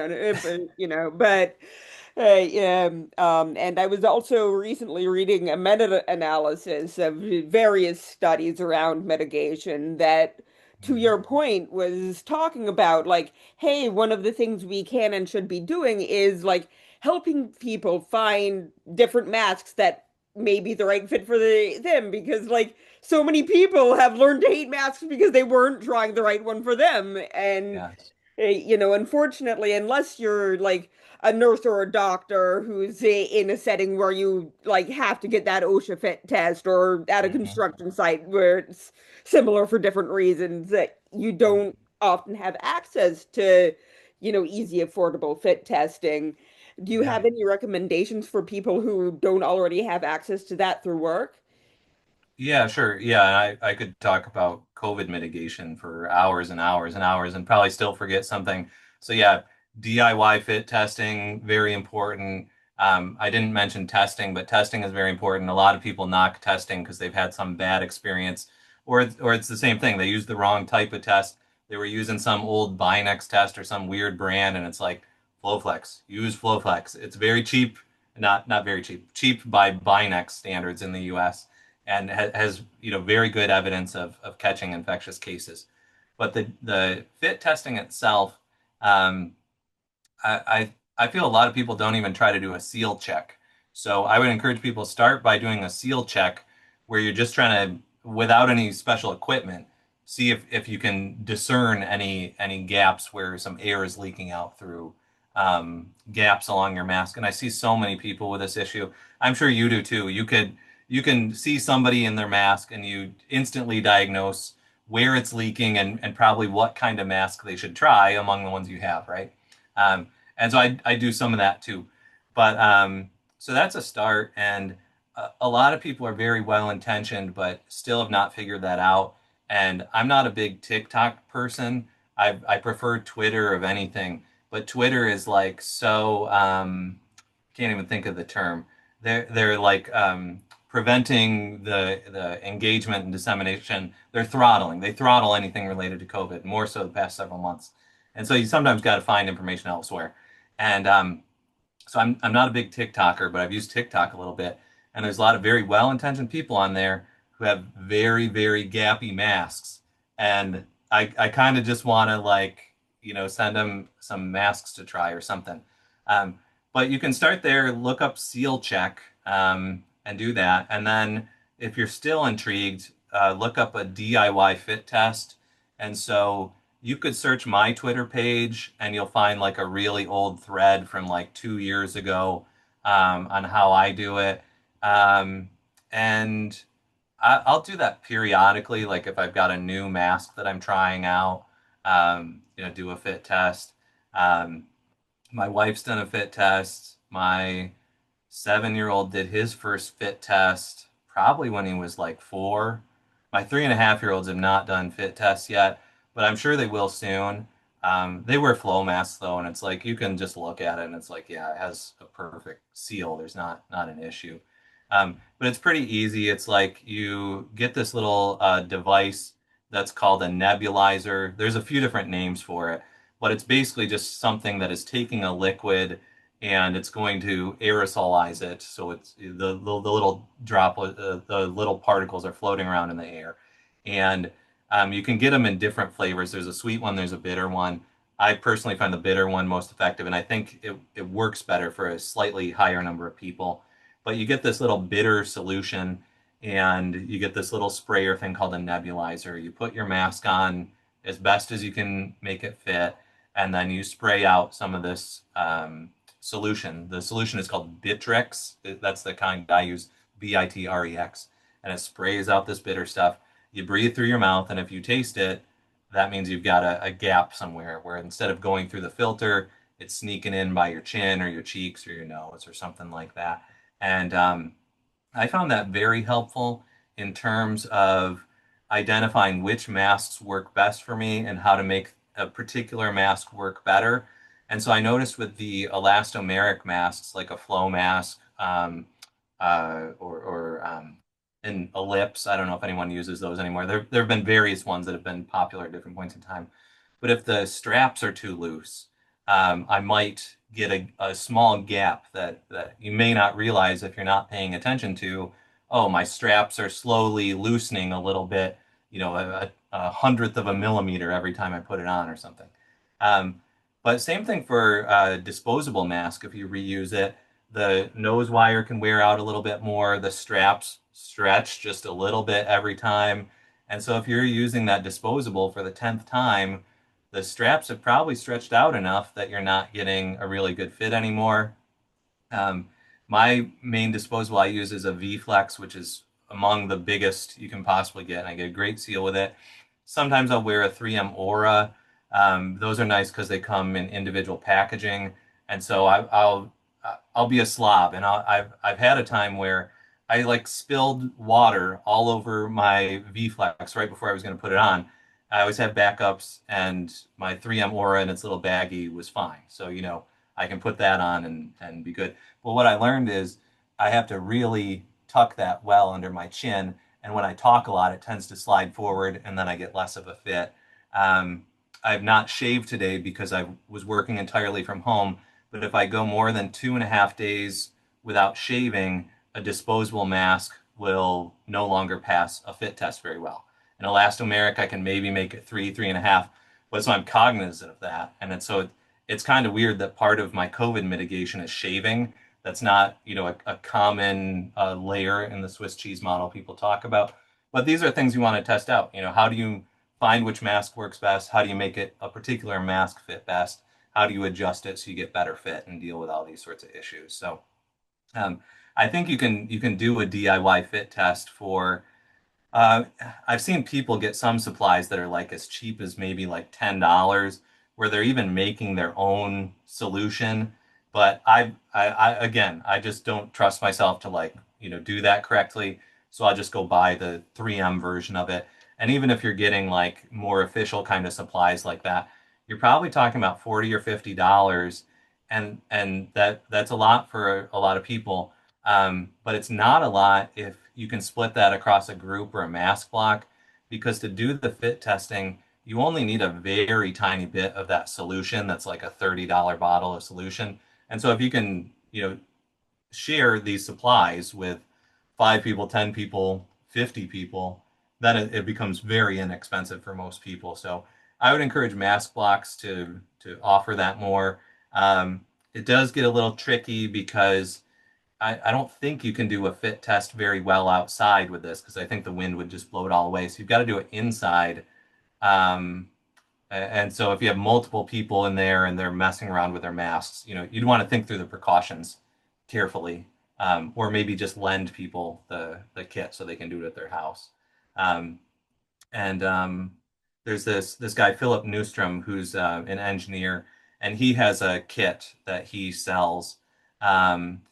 Yeah, and I was also recently reading a meta-analysis of various studies around mitigation that, to Mhm. your point, was talking about like, hey, one of the things we can and should be doing is like helping people find different masks that may be the right fit for them because like so many people have learned to hate masks because they weren't trying the right one for them. And Yes. unfortunately, unless you're like a nurse or a doctor who's in a setting where you like have to get that OSHA fit test or at a Hmm. construction site where it's similar for different reasons that you don't often have access to, easy, affordable fit testing. Do you Yeah. have any recommendations for people who don't already have access to that through work? Yeah, sure. Yeah, and I could talk about COVID mitigation for hours and hours and hours and probably still forget something. So yeah, DIY fit testing, very important. I didn't mention testing, but testing is very important. A lot of people knock testing because they've had some bad experience, or it's the same thing. They used the wrong type of test. They were using some old Binex test or some weird brand, and it's like FlowFlex. Use FlowFlex. It's very cheap, not very cheap, cheap by Binex standards in the U.S. and has very good evidence of catching infectious cases. But the fit testing itself, um, I feel a lot of people don't even try to do a seal check. So I would encourage people to start by doing a seal check where you're just trying to, without any special equipment, see if you can discern any gaps where some air is leaking out through gaps along your mask. And I see so many people with this issue. I'm sure you do too. You can see somebody in their mask and you instantly diagnose where it's leaking and probably what kind of mask they should try among the ones you have, right? Um, and so I do some of that too. But so that's a start. And a lot of people are very well intentioned, but still have not figured that out. And I'm not a big TikTok person. I prefer Twitter of anything, but Twitter is like so can't even think of the term. They're like preventing the engagement and dissemination. They're throttling. They throttle anything related to COVID, more so the past several months. And so you sometimes got to find information elsewhere. And so I'm not a big TikToker, but I've used TikTok a little bit, and there's a lot of very well-intentioned people on there who have very, very gappy masks, and I kind of just want to like send them some masks to try or something. Um, but you can start there, look up seal check, and do that, and then if you're still intrigued, look up a DIY fit test, and so you could search my Twitter page and you'll find like a really old thread from like 2 years ago on how I do it. Um, and I'll do that periodically, like if I've got a new mask that I'm trying out, do a fit test. Um, my wife's done a fit test. My 7-year-old did his first fit test probably when he was like 4. My 3.5-year-olds have not done fit tests yet, but I'm sure they will soon. They wear flow masks though, and it's like you can just look at it and it's like, yeah, it has a perfect seal. There's not an issue. But it's pretty easy. It's like you get this little device that's called a nebulizer. There's a few different names for it, but it's basically just something that is taking a liquid and it's going to aerosolize it. So it's the little droplet, the little particles are floating around in the air. And you can get them in different flavors. There's a sweet one, there's a bitter one. I personally find the bitter one most effective, and I think it works better for a slightly higher number of people. But you get this little bitter solution, and you get this little sprayer thing called a nebulizer. You put your mask on as best as you can make it fit, and then you spray out some of this solution. The solution is called Bittrex. That's the kind I use, Bitrex, and it sprays out this bitter stuff. You breathe through your mouth, and if you taste it, that means you've got a gap somewhere where instead of going through the filter, it's sneaking in by your chin or your cheeks or your nose or something like that. And I found that very helpful in terms of identifying which masks work best for me and how to make a particular mask work better. And so I noticed with the elastomeric masks, like a flow mask or an ellipse. I don't know if anyone uses those anymore. There have been various ones that have been popular at different points in time. But if the straps are too loose, I might get a small gap that you may not realize if you're not paying attention to. Oh, my straps are slowly loosening a little bit, a hundredth of a millimeter every time I put it on or something. But same thing for disposable mask. If you reuse it, the nose wire can wear out a little bit more. The straps stretch just a little bit every time. And so if you're using that disposable for the 10th time, the straps have probably stretched out enough that you're not getting a really good fit anymore. Um, my main disposable I use is a V-Flex, which is among the biggest you can possibly get, and I get a great seal with it. Sometimes I'll wear a 3M Aura. Those are nice because they come in individual packaging, and so I'll be a slob, and I've had a time where I like spilled water all over my V-Flex right before I was going to put it on. I always have backups, and my 3M Aura in its little baggie was fine. So, I can put that on and be good. But what I learned is I have to really tuck that well under my chin. And when I talk a lot, it tends to slide forward and then I get less of a fit. Um, I've not shaved today because I was working entirely from home. But if I go more than 2.5 days without shaving, a disposable mask will no longer pass a fit test very well. An elastomeric, I can maybe make it 3.5. But so I'm cognizant of that. It's kind of weird that part of my COVID mitigation is shaving. That's not, a common layer in the Swiss cheese model people talk about. But these are things you want to test out. How do you find which mask works best? How do you make it a particular mask fit best? How do you adjust it so you get better fit and deal with all these sorts of issues? So um, I think you can do a DIY fit test for uh, I've seen people get some supplies that are like as cheap as maybe like $10, where they're even making their own solution. But again, I just don't trust myself to like, do that correctly. So I'll just go buy the 3M version of it. And even if you're getting like more official kind of supplies like that, you're probably talking about 40 or $50, and that's a lot for a lot of people. But it's not a lot if you can split that across a group or a mask block, because to do the fit testing, you only need a very tiny bit of that solution that's like a $30 bottle of solution. And so if you can, share these supplies with 5 people, 10 people, 50 people, then it becomes very inexpensive for most people. So I would encourage mask blocks to offer that more. It does get a little tricky because I don't think you can do a fit test very well outside with this because I think the wind would just blow it all away. So you've got to do it inside. Um, and so if you have multiple people in there and they're messing around with their masks, you'd want to think through the precautions carefully, or maybe just lend people the kit so they can do it at their house. Um, and there's this guy Philip Newstrom who's an engineer, and he has a kit that he sells.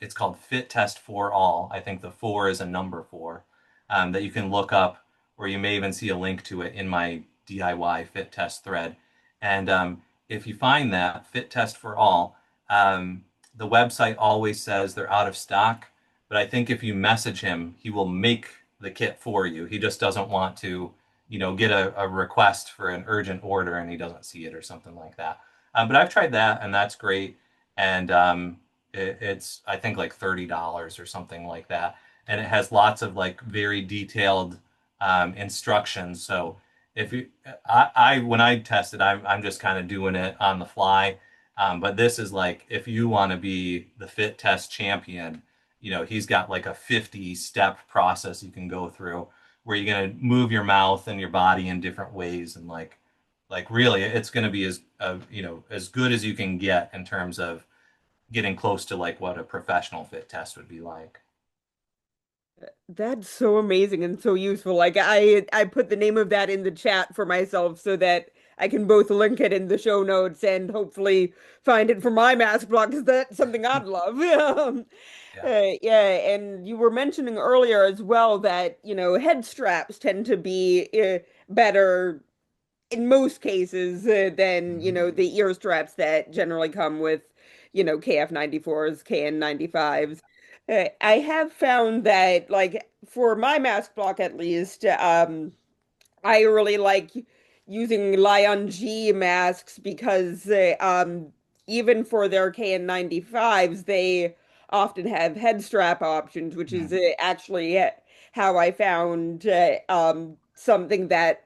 It's called Fit Test for All. I think the four is a number four, that you can look up, or you may even see a link to it in my DIY fit test thread. And if you find that Fit Test for All, the website always says they're out of stock, but I think if you message him, he will make the kit for you. He just doesn't want to, get a request for an urgent order and he doesn't see it or something like that. But I've tried that and that's great. And it's, I think, like $30 or something like that. And it has lots of like very detailed instructions. So if you, when I tested, I'm just kind of doing it on the fly. But this is like, if you want to be the fit test champion, he's got like a 50-step process you can go through where you're going to move your mouth and your body in different ways and like Like really, it's going to be as as good as you can get in terms of getting close to like what a professional fit test would be like. That's so amazing and so useful. Like I put the name of that in the chat for myself so that I can both link it in the show notes and hopefully find it for my mask blog because that's something I'd love. Yeah. Yeah, and you were mentioning earlier as well that, head straps tend to be better in most cases than, Mhm. the ear straps that generally come with, KF94s, KN95s. I have found that, like, for my mask block at least, I really like using Lion G masks because even for their KN95s, they often have head strap options, which is Mhm. actually how I found something that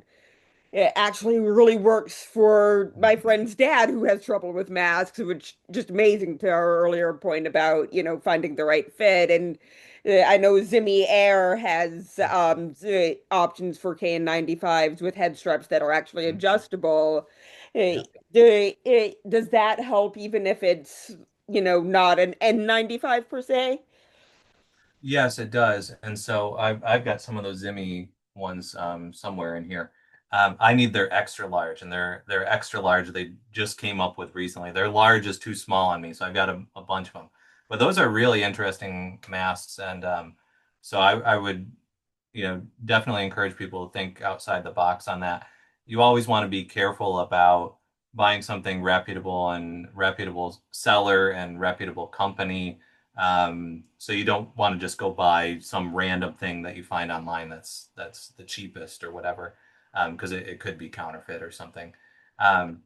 it actually really works for my friend's dad who has trouble with masks, which just amazing to our earlier point about, finding the right fit. And I know Zimmy Air has options for KN95s with head straps that are actually Mhm. adjustable. Uh, Yeah. does that help even if it's, not an N95 per se? Yes, it does. And so I've got some of those Zimmy ones somewhere in here. I need their extra large, and they're extra large. They just came up with recently. Their large is too small on me, so I've got a bunch of them. But those are really interesting masks, and so I would definitely encourage people to think outside the box on that. You always want to be careful about buying something reputable and reputable seller and reputable company. So you don't want to just go buy some random thing that you find online that's the cheapest or whatever, because it could be counterfeit or something. Um,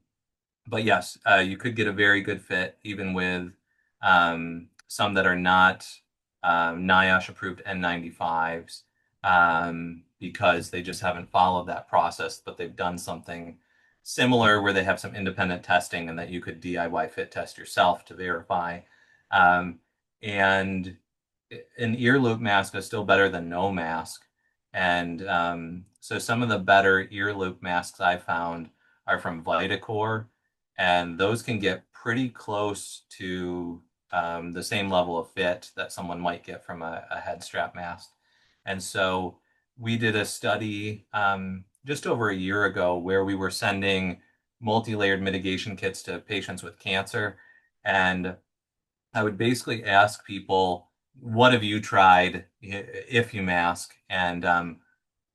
but yes, you could get a very good fit even with some that are not NIOSH approved N95s because they just haven't followed that process, but they've done something similar where they have some independent testing and that you could DIY fit test yourself to verify. Um, and an ear loop mask is still better than no mask. And so some of the better ear loop masks I found are from Vitacore, and those can get pretty close to the same level of fit that someone might get from a head strap mask. And so we did a study just over a year ago where we were sending multi-layered mitigation kits to patients with cancer. And I would basically ask people, what have you tried if you mask? And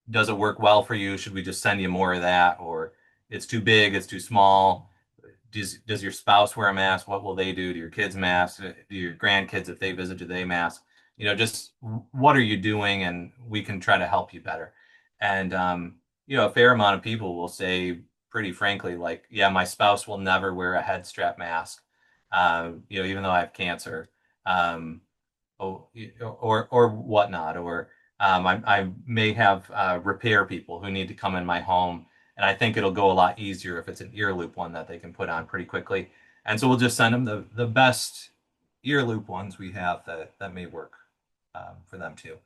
does it work well for you? Should we just send you more of that? Or it's too big, it's too small. Does your spouse wear a mask? What will they do to your kids' mask? Do your grandkids, if they visit, do they mask? Just what are you doing? And we can try to help you better. And, a fair amount of people will say, pretty frankly, like, yeah, my spouse will never wear a head strap mask, even though I have cancer. Um, or whatnot, or I may have repair people who need to come in my home, and I think it'll go a lot easier if it's an ear loop one that they can put on pretty quickly. And so we'll just send them the best ear loop ones we have that may work for them too.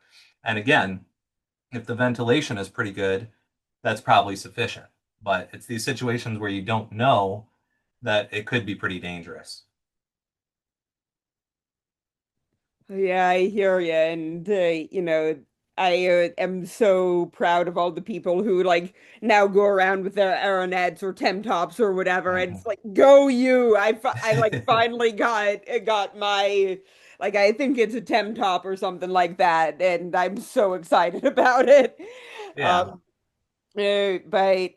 And again, if the ventilation is pretty good, that's probably sufficient. But it's these situations where you don't know that it could be pretty dangerous. Yeah, I hear you. And, I am so proud of all the people who, like, now go around with their Aeronets or Temp Tops or whatever. And Mhm. it's like, go you. I like, finally got my, like, I think it's a Temp Top or something like that. And I'm so excited about it. Yeah. Um, but,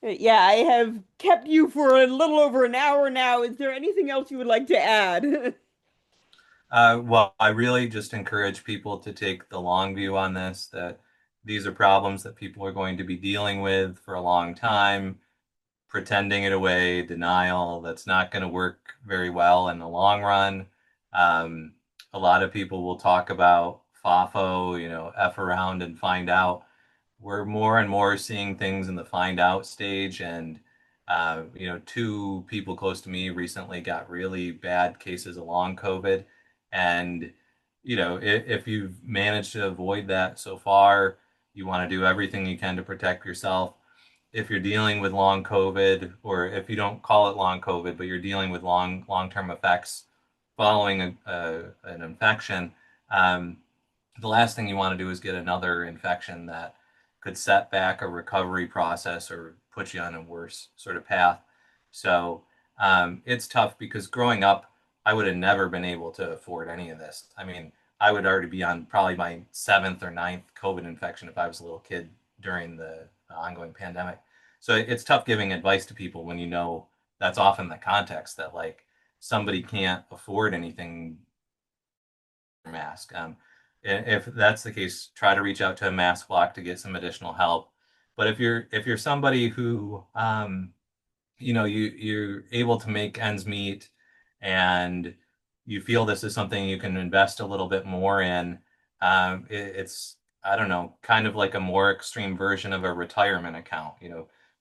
yeah, I have kept you for a little over an hour now. Is there anything else you would like to add? Well, I really just encourage people to take the long view on this, that these are problems that people are going to be dealing with for a long time, pretending it away, denial, that's not going to work very well in the long run. Um, a lot of people will talk about FOFO, F around and find out. We're more and more seeing things in the find out stage. And, two people close to me recently got really bad cases of long COVID. And, if you've managed to avoid that so far, you want to do everything you can to protect yourself. if you're dealing with long COVID, or if you don't call it long COVID, but you're dealing with long-term effects following an infection, um, the last thing you want to do is get another infection that could set back a recovery process or put you on a worse sort of path. So it's tough because growing up, I would have never been able to afford any of this. I mean, I would already be on probably my seventh or ninth COVID infection if I was a little kid during the ongoing pandemic. So it's tough giving advice to people when you know that's often the context that like somebody can't afford anything mask. If that's the case, try to reach out to a mask block to get some additional help. But if you're somebody who you're able to make ends meet and you feel this is something you can invest a little bit more in, it's I don't know, kind of like a more extreme version of a retirement account.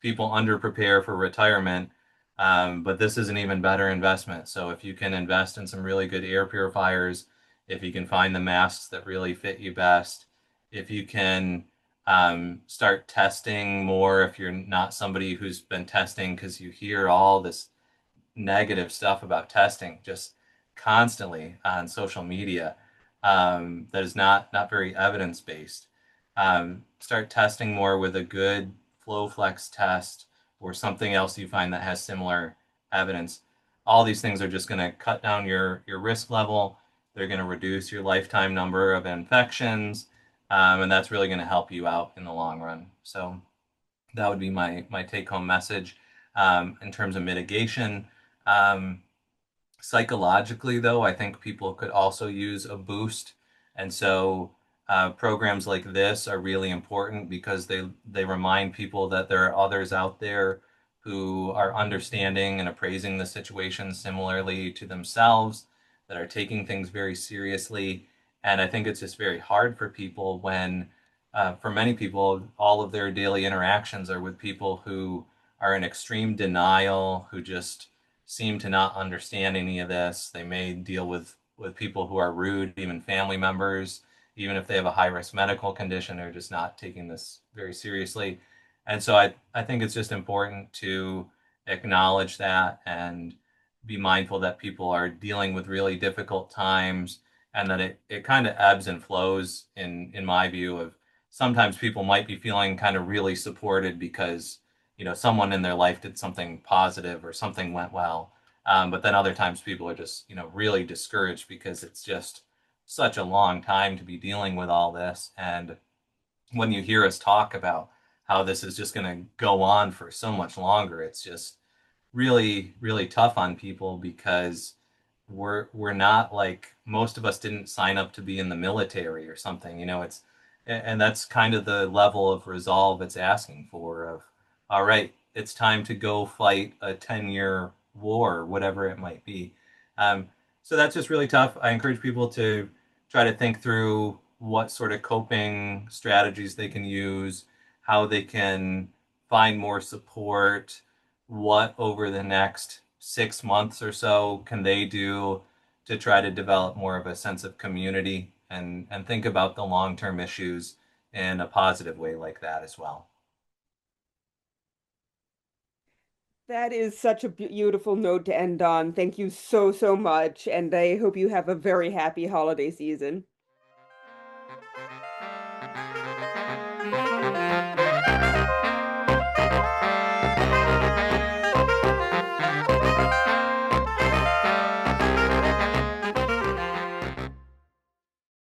People under prepare for retirement, but this is an even better investment. So if you can invest in some really good air purifiers, if you can find the masks that really fit you best, if you can start testing more if you're not somebody who's been testing, because you hear all this negative stuff about testing just constantly on social media, that is not very evidence based. Start testing more with a good FlowFlex test or something else you find that has similar evidence. All these things are just going to cut down your risk level. They're going to reduce your lifetime number of infections, and that's really going to help you out in the long run. So that would be my take home message. In terms of mitigation. Um, Psychologically, though, I think people could also use a boost. And so programs like this are really important because they remind people that there are others out there who are understanding and appraising the situation similarly to themselves, that are taking things very seriously. And I think it's just very hard for people when, for many people, all of their daily interactions are with people who are in extreme denial, who just seem to not understand any of this. They may deal with people who are rude, even family members, even if they have a high risk medical condition, they're just not taking this very seriously. And so I think it's just important to acknowledge that and be mindful that people are dealing with really difficult times, and that it kind of ebbs and flows in my view of sometimes people might be feeling kind of really supported because someone in their life did something positive or something went well. But then other times people are just really discouraged because it's just such a long time to be dealing with all this. And when you hear us talk about how this is just going to go on for so much longer, it's just really, really tough on people because we're not like most of us didn't sign up to be in the military or something. And that's kind of the level of resolve it's asking for of, all right, it's time to go fight a 10-year war, whatever it might be. Um, so that's just really tough. I encourage people to try to think through what sort of coping strategies they can use, how they can find more support, what over the next 6 months or so can they do to try to develop more of a sense of community and think about the long-term issues in a positive way like that as well. That is such a beautiful note to end on. Thank you so, so much. And I hope you have a very happy holiday season.